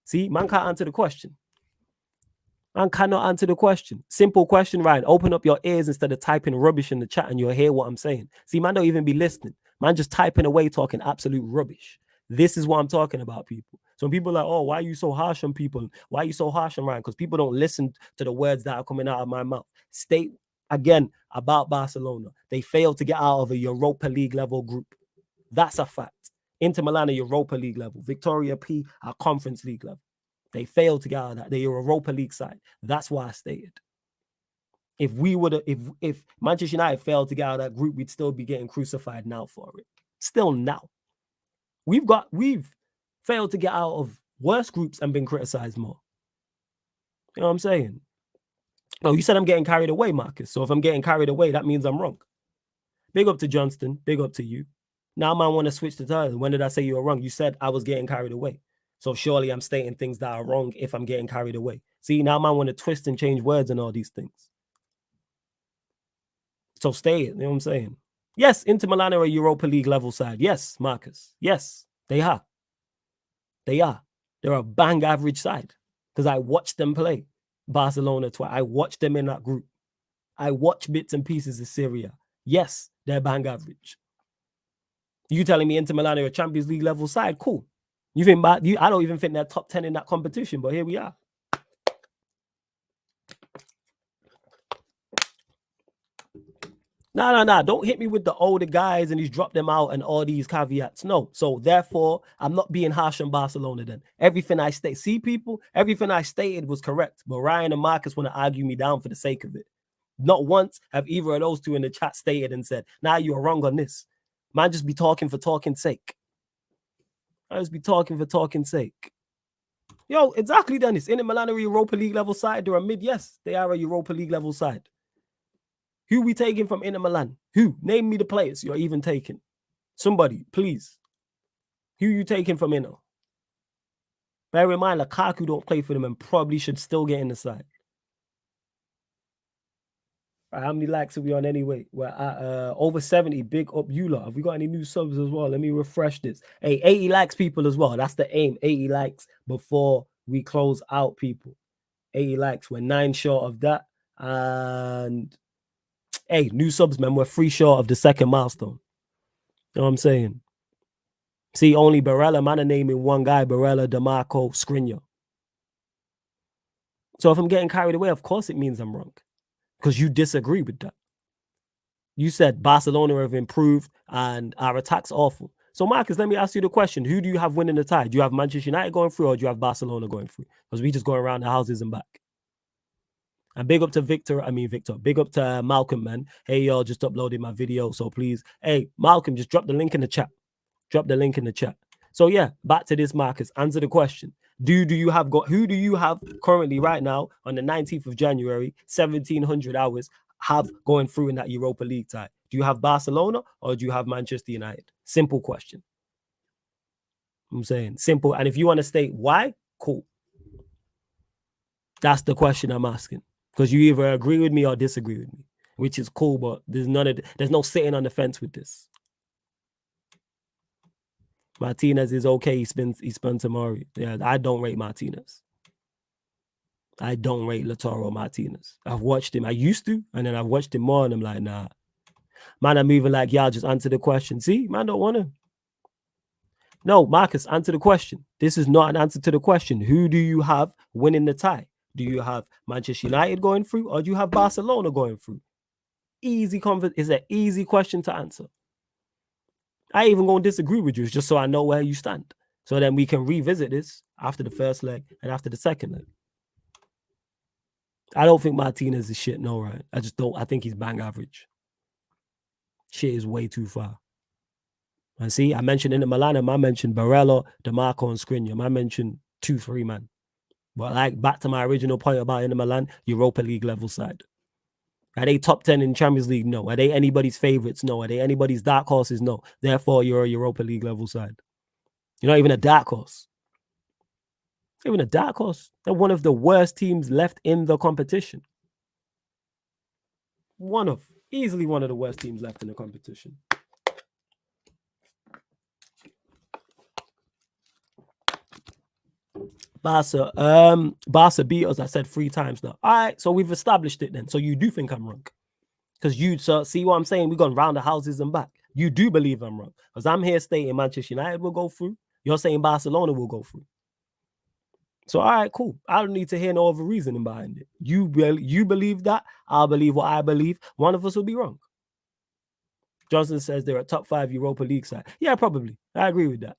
See, man can't answer the question. Man cannot answer the question. Simple question, Ryan. Open up your ears instead of typing rubbish in the chat and you'll hear what I'm saying. See, man don't even be listening. Man just typing away, talking absolute rubbish. This is what I'm talking about, people. So people are like, oh, why are you so harsh on people? Why are you so harsh on Ryan? Because people don't listen to the words that are coming out of my mouth. State again about Barcelona. They failed to get out of a Europa League level group. That's a fact. Inter Milan, a Europa League level. Victoria P, a Conference League level. They failed to get out of that. They're a Europa League side. That's why I stated. If we would, if Manchester United failed to get out of that group, we'd still be getting crucified now for it. Still now. We've failed to get out of worse groups and been criticized more. You know what I'm saying? Oh, you said I'm getting carried away, Marcus. So if I'm getting carried away, that means I'm wrong. Big up to Johnston. Big up to you. Now man want to switch the title. When did I say you were wrong? You said I was getting carried away. So surely I'm stating things that are wrong if I'm getting carried away. See, now man want to twist and change words and all these things. So stay it. You know what I'm saying? Yes, Inter Milan are a Europa League level side. Yes, Marcus. Yes, they are. They are. They're a bang average side because I watched them play Barcelona twice. I watched them in that group. I watched bits and pieces of Syria. Yes, they're bang average. You telling me Inter Milan are a Champions League level side? Cool. You think I don't even think they're top 10 in that competition, but here we are. No. Don't hit me with the older guys and he's dropped them out and all these caveats. No. So therefore, I'm not being harsh on Barcelona then. Everything I state, see people, everything I stated was correct. But Ryan and Marcus want to argue me down for the sake of it. Not once have either of those two in the chat stated and said, nah, you're wrong on this. Man, just be talking for talking's sake. I just be talking for talking's sake. Yo, exactly, Dennis. Inter Milan are a Europa League level side. They're a mid. Yes, they are a Europa League level side. Who we taking from Inter Milan? Who? Name me the players you're even taking. Somebody, please. Who you taking from Inter? Bear in mind, Lukaku don't play for them and probably should still get in the side. Right, how many likes are we on anyway? We're at over 70. Big up, you lot. Have we got any new subs as well? Let me refresh this. Hey, 80 likes, people, as well. That's the aim. 80 likes before we close out, people. 80 likes. We're 9 short of that. And hey, new subs, man. We're 3 short of the second milestone. You know what I'm saying? See, only Barella, man, are naming one guy, Barella, DeMarco, Skriniar. So if I'm getting carried away, of course it means I'm wrong. Because you disagree with that. You said Barcelona have improved and our attack's awful. So, Marcus, let me ask you the question. Who do you have winning the tie? Do you have Manchester United going through or do you have Barcelona going through? Because we just go around the houses and back. And big up to Victor. Big up to Malcolm, man. Hey, y'all, just uploaded my video. So please, hey, Malcolm, just drop the link in the chat. Drop the link in the chat. So yeah, back to this, Marcus. Answer the question. Who do you have currently right now on the 19th of January, 1700 hours, have going through in that Europa League tie? Do you have Barcelona or do you have Manchester United? Simple question. I'm saying simple. And if you want to state why, cool. That's the question I'm asking. Because you either agree with me or disagree with me, which is cool, but there's no sitting on the fence with this. Martinez is okay. He spent tomorrow. Yeah, I don't rate Martinez. I don't rate Lautaro Martinez. I've watched him. I used to, and then I've watched him more, and I'm like, nah. Man, I'm moving like, y'all just answer the question. See, man, don't want to. No, Marcus, answer the question. This is not an answer to the question. Who do you have winning the tie? Do you have Manchester United going through, or do you have Barcelona going through? Easy It's an easy question to answer. I even gonna disagree with you just so I know where you stand. So then we can revisit this after the first leg and after the second leg. I don't think Martinez is shit, no, right? I just don't. I think he's bang average. Shit is way too far. And see, I mentioned Inter Milan, I mentioned Barella, DeMarco, and Skriniar. I mentioned 2-3 man. But like back to my original point about Inter Milan, Europa League level side. Are they top 10 in Champions League? No. Are they anybody's favorites? No. Are they anybody's dark horses? No. Therefore, you're a Europa League level side. You're not even a dark horse. Even a dark horse. They're one of the worst teams left in the competition. Easily one of the worst teams left in the competition. Barca beat us, I said 3 times now. All right, so we've established it then. So you do think I'm wrong. Because see what I'm saying? We've gone round the houses and back. You do believe I'm wrong. Because I'm here stating Manchester United will go through. You're saying Barcelona will go through. So, all right, cool. I don't need to hear no other reasoning behind it. You believe that. I'll believe what I believe. One of us will be wrong. Johnson says they're a top 5 Europa League side. Yeah, probably. I agree with that.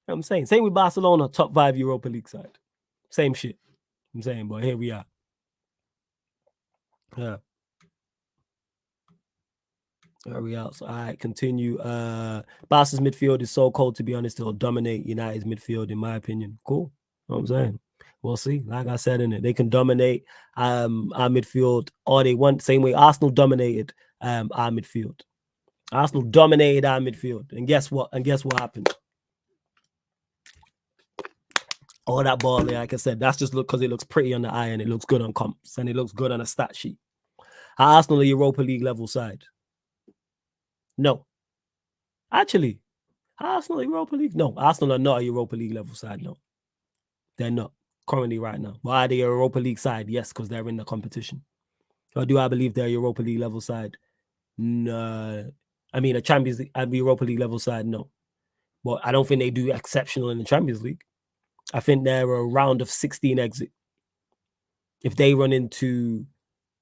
I'm saying same with Barcelona, top 5 Europa League side. Same shit. I'm saying, but here we are. Yeah. There we are. So, all right, continue. Barca's midfield is so cold, to be honest. They'll dominate United's midfield, in my opinion. Cool. You know what I'm saying? We'll see. Like I said in it, they can dominate our midfield all they want. Same way Arsenal dominated our midfield. Arsenal dominated our midfield. And guess what? Happened? All that ball there, like I said, that's just because it looks pretty on the eye and it looks good on comps and it looks good on a stat sheet. Are Arsenal a Europa League level side? No. Actually, Arsenal a Europa League? No. Arsenal are not a Europa League level side, no. They're not currently right now. Why are they a Europa League side? Yes, because they're in the competition. Or do I believe they're a Europa League level side? No. I mean, a Europa League level side, no. But I don't think they do exceptional in the Champions League. I think they're a round of 16 exit. If they run into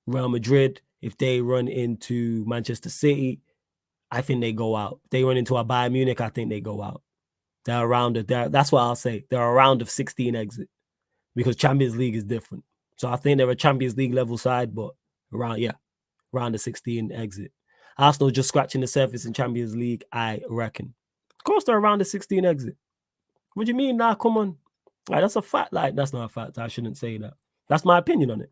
Real Madrid, If they run into Manchester City, I think they go out. If they run into a Bayern Munich, I think they go out. They're around it. That's what I'll say. They're a round of 16 exit because Champions League is different. So I think they're a Champions League level side, but around the 16 exit. Arsenal just scratching the surface in Champions League, I reckon. Of course, they're around the 16 exit. What do you mean? Nah, come on. Like, that's a fact. Like, that's not a fact. I shouldn't say that. That's my opinion on it.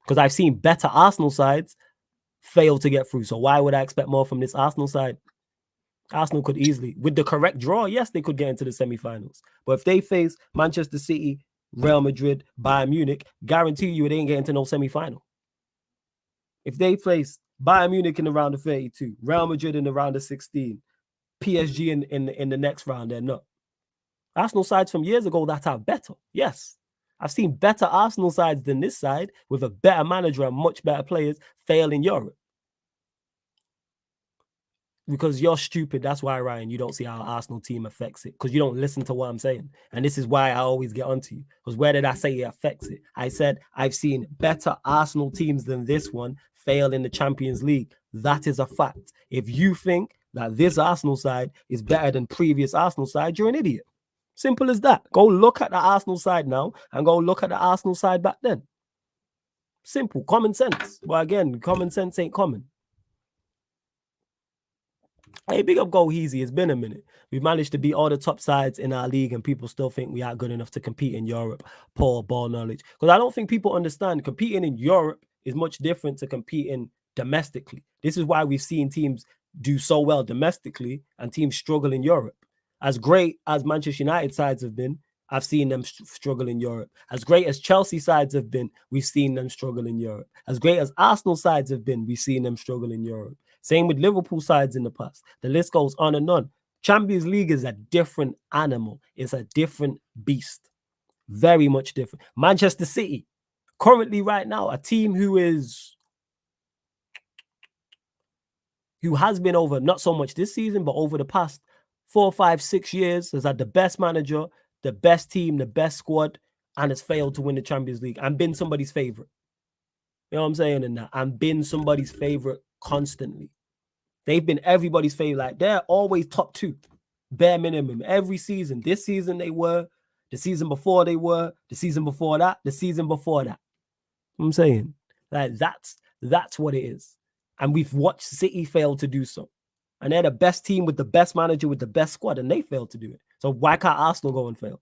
Because I've seen better Arsenal sides fail to get through. So why would I expect more from this Arsenal side? Arsenal could easily, with the correct draw, yes, they could get into the semi-finals. But if they face Manchester City, Real Madrid, Bayern Munich, guarantee you it ain't getting to no semi-final. If they face Bayern Munich in the round of 32, Real Madrid in the round of 16, PSG in the next round, they're not. Arsenal sides from years ago that are better. Yes. I've seen better Arsenal sides than this side with a better manager and much better players fail in Europe. Because you're stupid. That's why, Ryan, you don't see how Arsenal team affects it. Because you don't listen to what I'm saying. And this is why I always get onto you. Because where did I say it affects it? I said I've seen better Arsenal teams than this one fail in the Champions League. That is a fact. If you think that this Arsenal side is better than previous Arsenal side, you're an idiot. Simple as that. Go look at the Arsenal side now and go look at the Arsenal side back then. Simple. Common sense. But again, common sense ain't common. Hey, big up Go Easy. It's been a minute. We've managed to beat all the top sides in our league and people still think we are good enough to compete in Europe. Poor ball knowledge. Because I don't think people understand competing in Europe is much different to competing domestically. This is why we've seen teams do so well domestically and teams struggle in Europe. As great as Manchester United sides have been, I've seen them struggle in Europe. As great as Chelsea sides have been, we've seen them struggle in Europe. As great as Arsenal sides have been, we've seen them struggle in Europe. Same with Liverpool sides in the past. The list goes on and on. Champions League is a different animal. It's a different beast. Very much different. Manchester City, currently right now, a team who has been over, not so much this season, but over the past 4, 5, 6 years, has had the best manager, the best team, the best squad, and has failed to win the Champions League and been somebody's favorite. You know what I'm saying? And that, and been somebody's favorite constantly. They've been everybody's favorite. Like, they're always top 2, bare minimum. Every season. This season they were. The season before they were. The season before that. The season before that. You know what I'm saying? Like, that's what it is. And we've watched City fail to do so. And they're the best team with the best manager with the best squad, and they failed to do it. So why can't Arsenal go and fail?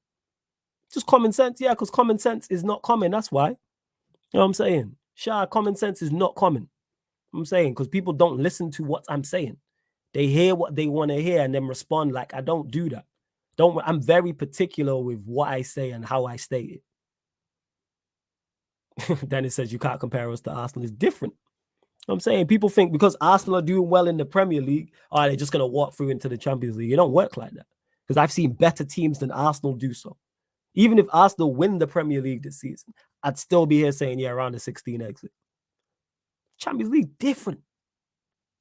Just common sense. Yeah, because common sense is not common. That's why. You know what I'm saying? Sure, common sense is not common. I'm saying, because people don't listen to what I'm saying. They hear what they want to hear and then respond. Like, I don't do that. I'm very particular with what I say and how I state it. Then it says you can't compare us to Arsenal. It's different. I'm saying people think because Arsenal are doing well in the Premier League, they're just going to walk through into the Champions League. It don't work like that. Because I've seen better teams than Arsenal do so. Even if Arsenal win the Premier League this season, I'd still be here saying, yeah, around the 16 exit. Champions League, different.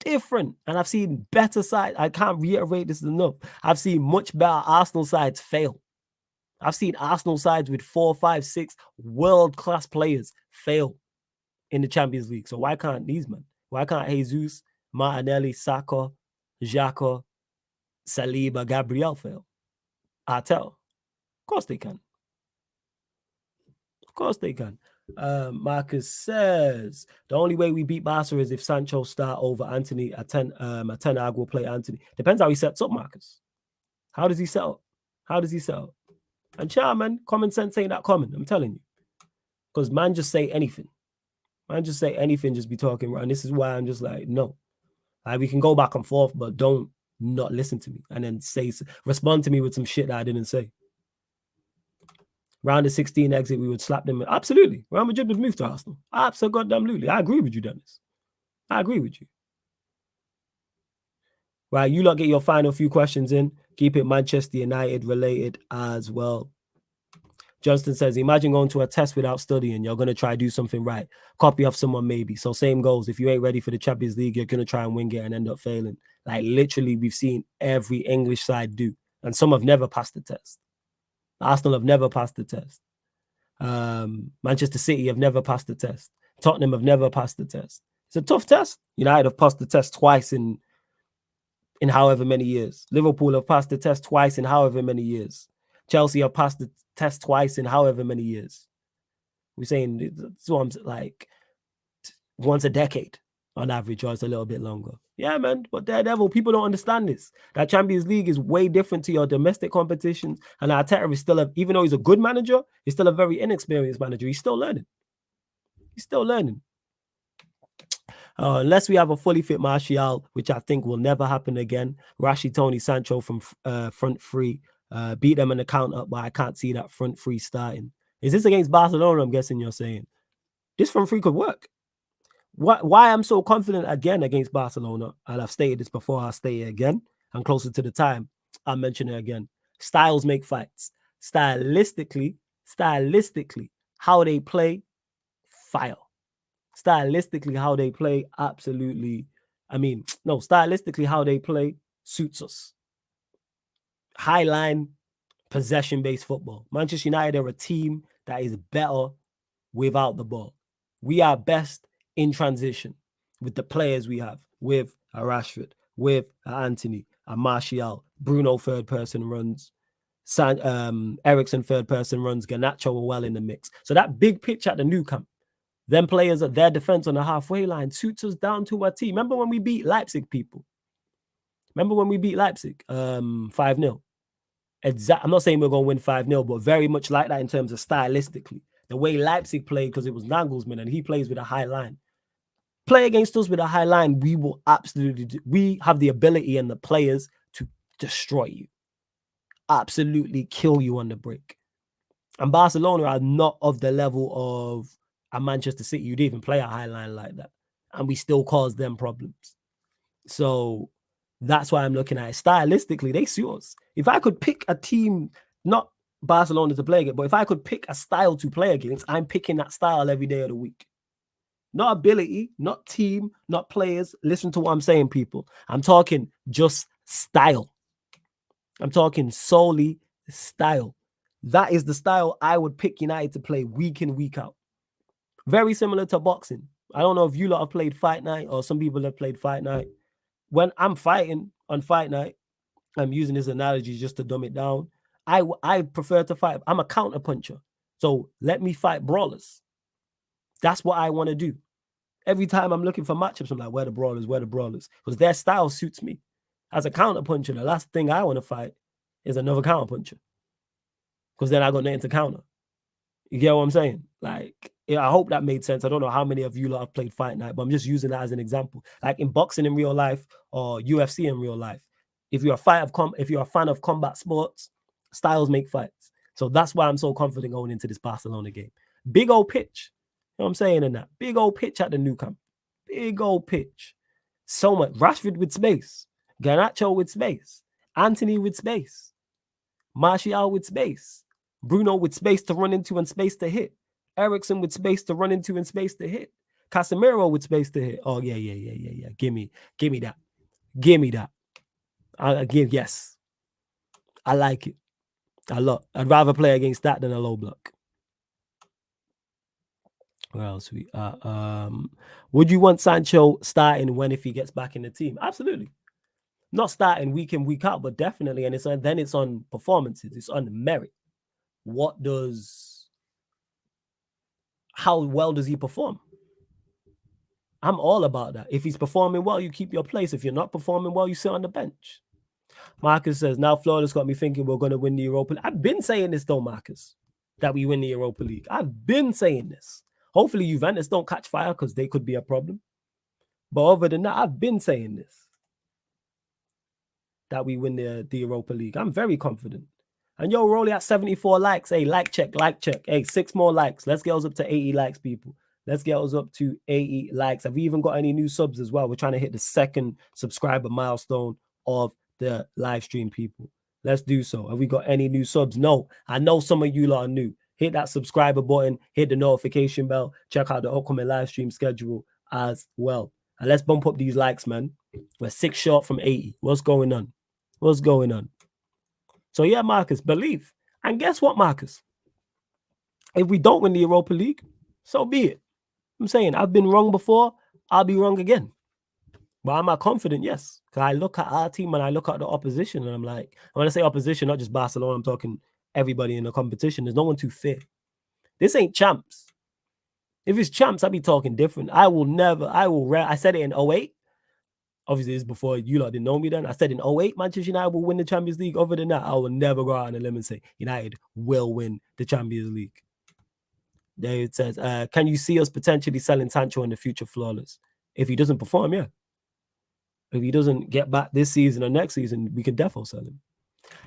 And I've seen better sides. I can't reiterate this enough. I've seen much better Arsenal sides fail. I've seen Arsenal sides with 4, 5, 6 world-class players fail in the Champions League. So why can't these men? Why can't Jesus, Martinelli, Saka, Xhaka, Saliba, Gabriel fail? Artel. Of course they can. Of course they can. Marcus says the only way we beat Barca is if Sancho start over Anthony. Ten Hag will play Anthony. Depends how he sets up, Marcus. How does he set up? And man, common sense ain't that common. I'm telling you, because man just say anything. Just be talking. And this is why I'm just like, no. Like, we can go back and forth, but don't not listen to me and then respond to me with some shit that I didn't say. Round the 16 exit, we would slap them. Absolutely. Real Madrid would move to Arsenal. Absolutely. I agree with you, Dennis. I agree with you. Right, you lot get your final few questions in. Keep it Manchester United related as well. Johnston says, imagine going to a test without studying. You're going to try to do something right. Copy off someone maybe. So same goes. If you ain't ready for the Champions League, you're going to try and wing it and end up failing. Like, literally, we've seen every English side do. And some have never passed the test. Arsenal have never passed the test. Manchester City have never passed the test. Tottenham have never passed the test. It's a tough test. United have passed the test twice in however many years. Liverpool have passed the test twice in however many years. Chelsea have passed the test twice in however many years. We're saying so I'm like once a decade on average, or it's a little bit longer. Yeah, man. But Daredevil, people don't understand this. That Champions League is way different to your domestic competitions. And Arteta is still even though he's a good manager, he's still a very inexperienced manager. He's still learning. He's still learning. Unless we have a fully fit Martial, which I think will never happen again. Rashi, Tony, Sancho from front three. Beat them in the counter, but I can't see that front three starting. Is this against Barcelona? I'm guessing you're saying. This front three could work. Why I'm so confident again against Barcelona, and I've stated this before, I'll state it again, and closer to the time, I'll mention it again. Styles make fights. Stylistically, how they play, fire. Stylistically, how they play, absolutely. Stylistically, how they play suits us. High line, possession-based football. Manchester United are a team that is better without the ball. We are best in transition with the players we have, with a Rashford, with a Anthony, a Martial, Bruno third person runs, Eriksen third person runs, Garnacho are well in the mix. So that big pitch at the Nou Camp, them players at their defense on the halfway line suits us down to our team. Remember when we beat Leipzig, people? Remember when we beat Leipzig 5-0? I'm not saying we're going to win 5-0, but very much like that in terms of stylistically. The way Leipzig played, because it was Nagelsmann and he plays with a high line. Play against us with a high line, we will absolutely we have the ability and the players to destroy you. Absolutely kill you on the break. And Barcelona are not of the level of a Manchester City. You'd even play a high line like that. And we still cause them problems. So that's why I'm looking at it. Stylistically, they suit us. If I could pick a team, not Barcelona to play against, but if I could pick a style to play against, I'm picking that style every day of the week. Not ability, not team, not players. Listen to what I'm saying, people. I'm talking just style. I'm talking solely style. That is the style I would pick United to play week in, week out. Very similar to boxing. I don't know if you lot have played Fight Night or some people have played Fight Night. When I'm fighting on Fight Night, I'm using this analogy just to dumb it down. I prefer to fight. I'm a counter puncher. So let me fight brawlers. That's what I want to do. Every time I'm looking for matchups, I'm like, where the brawlers? Because their style suits me. As a counter puncher, the last thing I want to fight is another counter puncher. Because then I got nothing to counter. You get what I'm saying? Like, yeah, I hope that made sense. I don't know how many of you lot have played Fight Night, but I'm just using that as an example. Like in boxing in real life or UFC in real life, if you're a fan of combat sports, styles make fights. So that's why I'm so confident going into this Barcelona game. Big old pitch. You know what I'm saying in that? Big old pitch at the Nou Camp. Big old pitch. So much. Rashford with space. Garnacho with space. Anthony with space. Martial with space. Bruno with space to run into and space to hit. Eriksen with space to run into and space to hit. Casemiro with space to hit. Oh, yeah. Give me that. Give me that. Yes. I like it a lot. I'd rather play against that than a low block. Where else we would you want Sancho starting if he gets back in the team? Absolutely. Not starting week in, week out, but definitely. And it's on performances, it's on merit. How well does he perform? I'm all about that. If he's performing well, you keep your place. If you're not performing well, you sit on the bench. Marcus says, now Florida's got me thinking we're going to win the Europa League. I've been saying this though, Marcus, that we win the Europa League. I've been saying this. Hopefully Juventus don't catch fire because they could be a problem. But other than that, I've been saying this, that we win the Europa League. I'm very confident. And yo, we're only at 74 likes. Hey, like check. Hey, 6 more likes. Let's get us up to 80 likes, people. Let's get us up to 80 likes. Have we even got any new subs as well? We're trying to hit the 2nd subscriber milestone of the live stream, people. Let's do so. Have we got any new subs? No. I know some of you lot are new. Hit that subscriber button. Hit the notification bell. Check out the upcoming live stream schedule as well. And let's bump up these likes, man. We're 6 short from 80. What's going on? So yeah, Marcus, believe. And guess what, Marcus? If we don't win the Europa League, so be it. I'm saying I've been wrong before. I'll be wrong again. But am I confident? Yes. Because I look at our team and I look at the opposition and I'm like, when I say opposition, not just Barcelona, I'm talking everybody in the competition. There's no one to fear. This ain't champs. If it's champs, I'll be talking different. I said it in 08. Obviously, this is before you lot didn't know me then. I said in 08, Manchester United will win the Champions League. Other than that, I will never go out on a limb and say United will win the Champions League. There it says, can you see us potentially selling Sancho in the future, Flawless? If he doesn't perform, yeah. If he doesn't get back this season or next season, we can definitely sell him.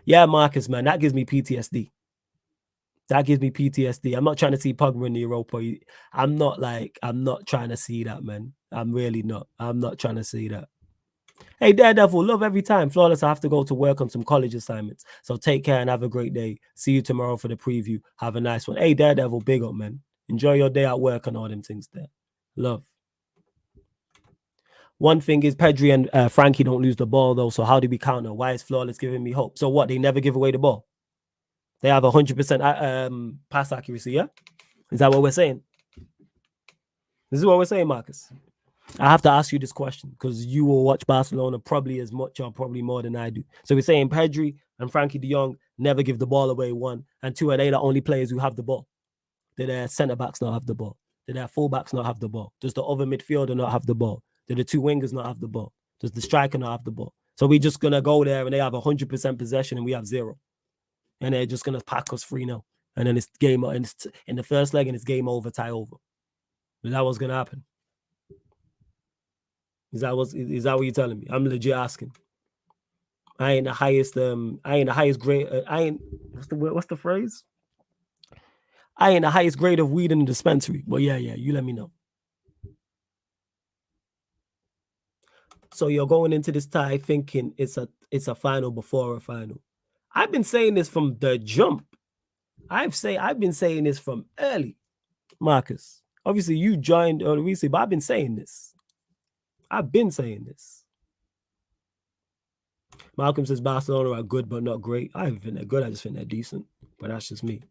Yeah, Marcus, man, that gives me PTSD. That gives me PTSD. I'm not trying to see Pogba in the Europa. I'm not trying to see that, man. I'm really not. I'm not trying to see that. Hey, Daredevil, love every time. Flawless, I have to go to work on some college assignments. So take care and have a great day. See you tomorrow for the preview. Have a nice one. Hey, Daredevil, big up, man. Enjoy your day at work and all them things there. Love. One thing is Pedri and Frankie don't lose the ball, though. So how do we counter? Why is Flawless giving me hope? So what? They never give away the ball? They have 100% pass accuracy, yeah? Is that what we're saying? This is what we're saying, Marcus. I have to ask you this question because you will watch Barcelona probably as much or probably more than I do. So we're saying Pedri and Frankie de Jong never give the ball away, 1. And 2, are they the only players who have the ball? Do their centre-backs not have the ball? Do their full-backs not have the ball? Does the other midfielder not have the ball? Do the 2 wingers not have the ball? Does the striker not have the ball? So we're just going to go there and they have 100% possession and we have 0. And they're just going to pack us 3-0. And then it's game in the first leg and it's game over, tie over. Is that what's going to happen? Is that what you're telling me? I'm legit asking. I ain't the highest grade. What's the phrase? I ain't the highest grade of weed in the dispensary. But yeah, you let me know. So you're going into this tie thinking it's a final before a final. I've been saying this from the jump. I've been saying this from early, Marcus. Obviously, you joined early recently, but I've been saying this. Malcolm says Barcelona are good but not great. I don't think they're good. I just think they're decent. But that's just me.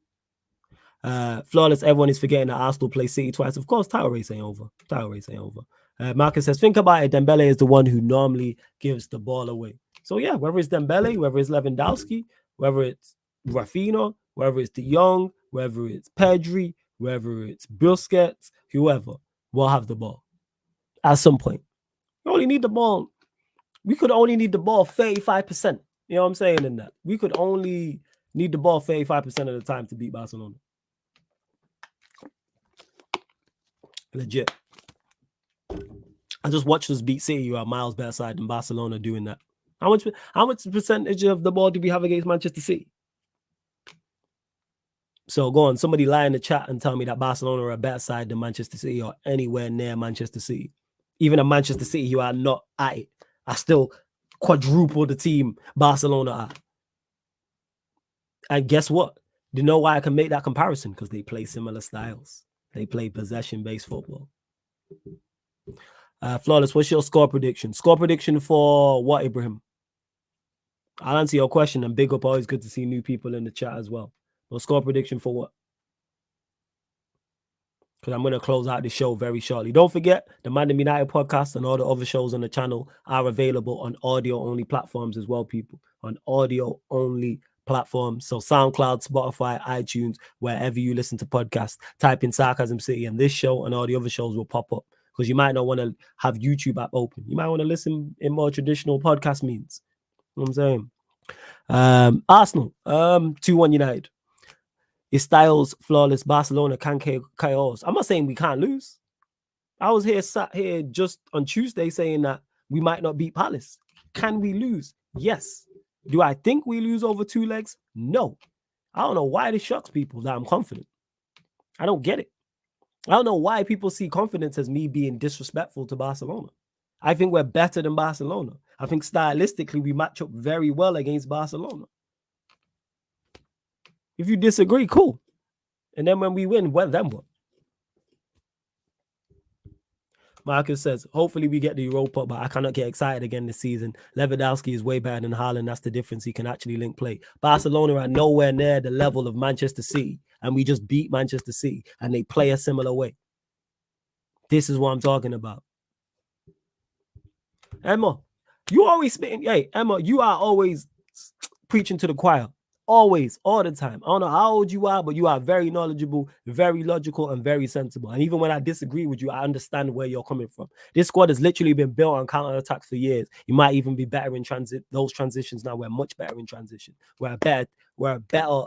Flawless, everyone is forgetting that Arsenal play City twice. Of course, title race ain't over. Marcus says, think about it. Dembele is the one who normally gives the ball away. So yeah, whether it's Dembele, whether it's Lewandowski, whether it's Rafinha, whether it's De Jong, whether it's Pedri, whether it's Busquets, whoever will have the ball at some point. We only need the ball. We could only need the ball 35%. You know what I'm saying in that? We could only need the ball 35% of the time to beat Barcelona. Legit. I just watched us beat City. You are miles better side than Barcelona doing that. How much percentage of the ball do we have against Manchester City? So go on, somebody lie in the chat and tell me that Barcelona are a better side than Manchester City or anywhere near Manchester City. Even a Manchester City who are not at it, are still quadruple the team Barcelona are. And guess what? Do you know why I can make that comparison? Because they play similar styles. They play possession-based football. Flawless, what's your score prediction? Score prediction for what, Ibrahim? I'll answer your question, and big up, always good to see new people in the chat as well. Well, score prediction for what? Because I'm going to close out the show very shortly. Don't forget, the ManDem United podcast and all the other shows on the channel are available on audio-only platforms as well, people. On audio-only platforms. So SoundCloud, Spotify, iTunes, wherever you listen to podcasts, type in Sarcasm City and this show and all the other shows will pop up. Because you might not want to have YouTube app open. You might want to listen in more traditional podcast means. You know what I'm saying? Arsenal, 2-1 United. It's Styles, Flawless, Barcelona, can chaos. I'm not saying we can't lose. I was sat here just on Tuesday saying that we might not beat Palace. Can we lose? Yes. Do I think we lose over 2 legs? No. I don't know why this shocks people that I'm confident. I don't get it. I don't know why people see confidence as me being disrespectful to Barcelona. I think we're better than Barcelona. I think stylistically we match up very well against Barcelona. If you disagree, cool. And then when we win, well, then what? Marcus says, hopefully we get the Europa, but I cannot get excited again this season. Lewandowski is way better than Haaland. That's the difference. He can actually link play. Barcelona are nowhere near the level of Manchester City, and we just beat Manchester City, and they play a similar way. This is what I'm talking about. Emma, you always spitting. Hey, Emma, you are always preaching to the choir. Always, all the time. I don't know how old you are, but you are very knowledgeable, very logical, and very sensible. And even when I disagree with you, I understand where you're coming from. This squad has literally been built on counter-attacks for years. You might even be better in those transitions now. We're much better in transition. We're a better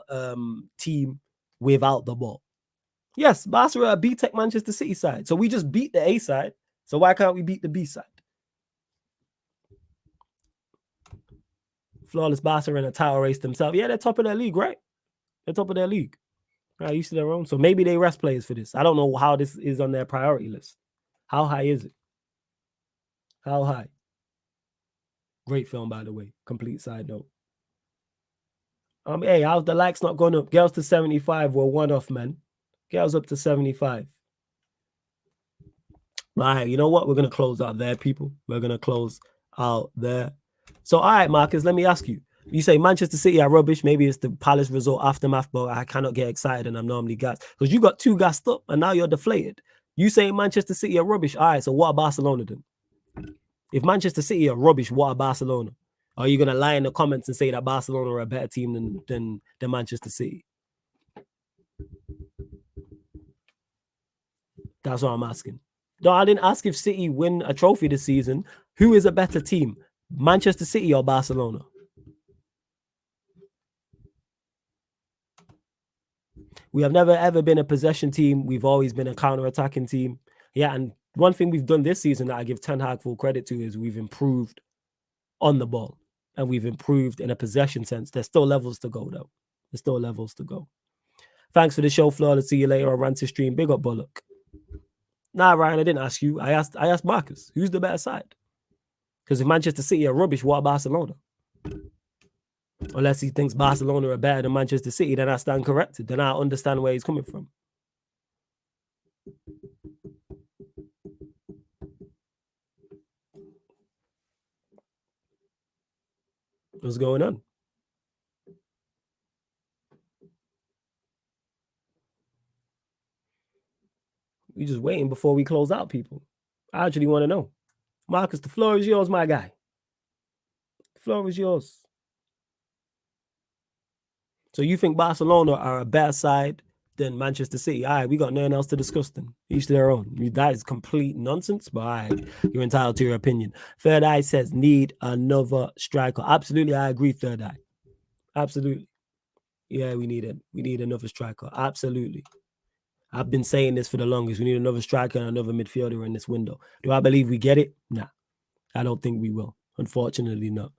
team without the ball. Yes, Barca are a B-Tech Manchester City side. So we just beat the A side. So why can't we beat the B side? Flawless Barca in a title race themselves. Yeah, they're top of their league, right? They're top of their league. Right, used to their own. So maybe they rest players for this. I don't know how this is on their priority list. How high is it? How high? Great film, by the way. Complete side note. Hey, how's the likes not going up? Girls to 75 were one off, man. Girls up to 75. All right, you know what? We're going to close out there, people. We're going to close out there. So, all right, Marcus, let me ask you. You say Manchester City are rubbish. Maybe it's the Palace result aftermath, but I cannot get excited and I'm normally gassed. Because you got too gassed up and now you're deflated. You say Manchester City are rubbish. All right, so what are Barcelona then? If Manchester City are rubbish, what are Barcelona? Are you going to lie in the comments and say that Barcelona are a better team than Manchester City? That's what I'm asking. No, I didn't ask if City win a trophy this season. Who is a better team, Manchester City or Barcelona? We have never, ever been a possession team. We've always been a counter-attacking team. Yeah, and one thing we've done this season that I give Ten Hag full credit to is we've improved on the ball. And we've improved in a possession sense. There's still levels to go, though. There's still levels to go. Thanks for the show, Flawless. See you later on Ranty Stream. Big up, Bullock. Nah, Ryan, I didn't ask you. I asked Marcus, who's the better side? Because if Manchester City are rubbish, what about Barcelona? Unless he thinks Barcelona are better than Manchester City, then I stand corrected. Then I understand where he's coming from. What's going on? We just waiting before we close out, people. I actually want to know. Marcus, the floor is yours, my guy. The floor is yours. So you think Barcelona are a better side than Manchester City? All right, we got nothing else to discuss then. Each to their own. That is complete nonsense, but all right, you're entitled to your opinion. Third Eye says, need another striker. Absolutely, I agree, Third Eye. Absolutely. Yeah, we need it. We need another striker. Absolutely. I've been saying this for the longest. We need another striker and another midfielder in this window. Do I believe we get it? Nah. I don't think we will. Unfortunately, not.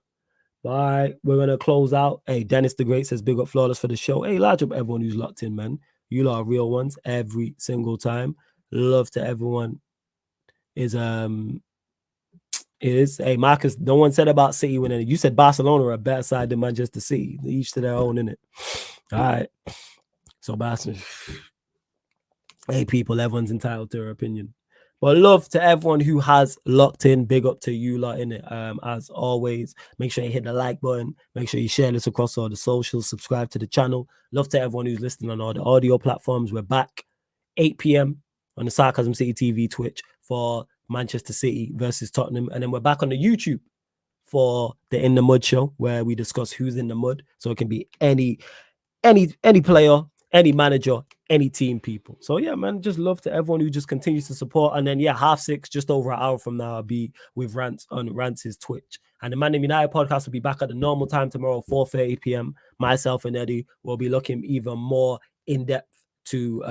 All right, we're going to close out. Hey, Dennis the Great says, big up Flawless for the show. Hey, large up everyone who's locked in, man. You lot are real ones every single time. Love to everyone. Hey, Marcus, no one said about City winning it. You said Barcelona are a better side than Manchester City. Each to their own, innit? All right. So, Barcelona. Hey, people, everyone's entitled to their opinion. But love to everyone who has locked in. Big up to you lot in it. As always, make sure you hit the like button. Make sure you share this across all the socials. Subscribe to the channel. Love to everyone who's listening on all the audio platforms. We're back 8 p.m. on the Sarcasm City TV Twitch for Manchester City versus Tottenham. And then we're back on the YouTube for the In the Mud show, where we discuss who's in the mud. So it can be any player, any manager, any team, people. So yeah, man, just love to everyone who just continues to support. And then yeah, 6:30, just over an hour from now, I'll be with Rants on Rants' Twitch. And the ManDem United podcast will be back at the normal time tomorrow, 4:30 p.m. Myself and Eddie will be looking even more in depth to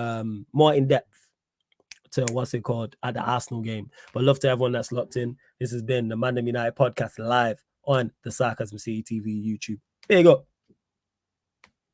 what's it called at the Arsenal game. But love to everyone that's locked in. This has been the ManDem United podcast live on the Sarcasm City TV YouTube. Big up.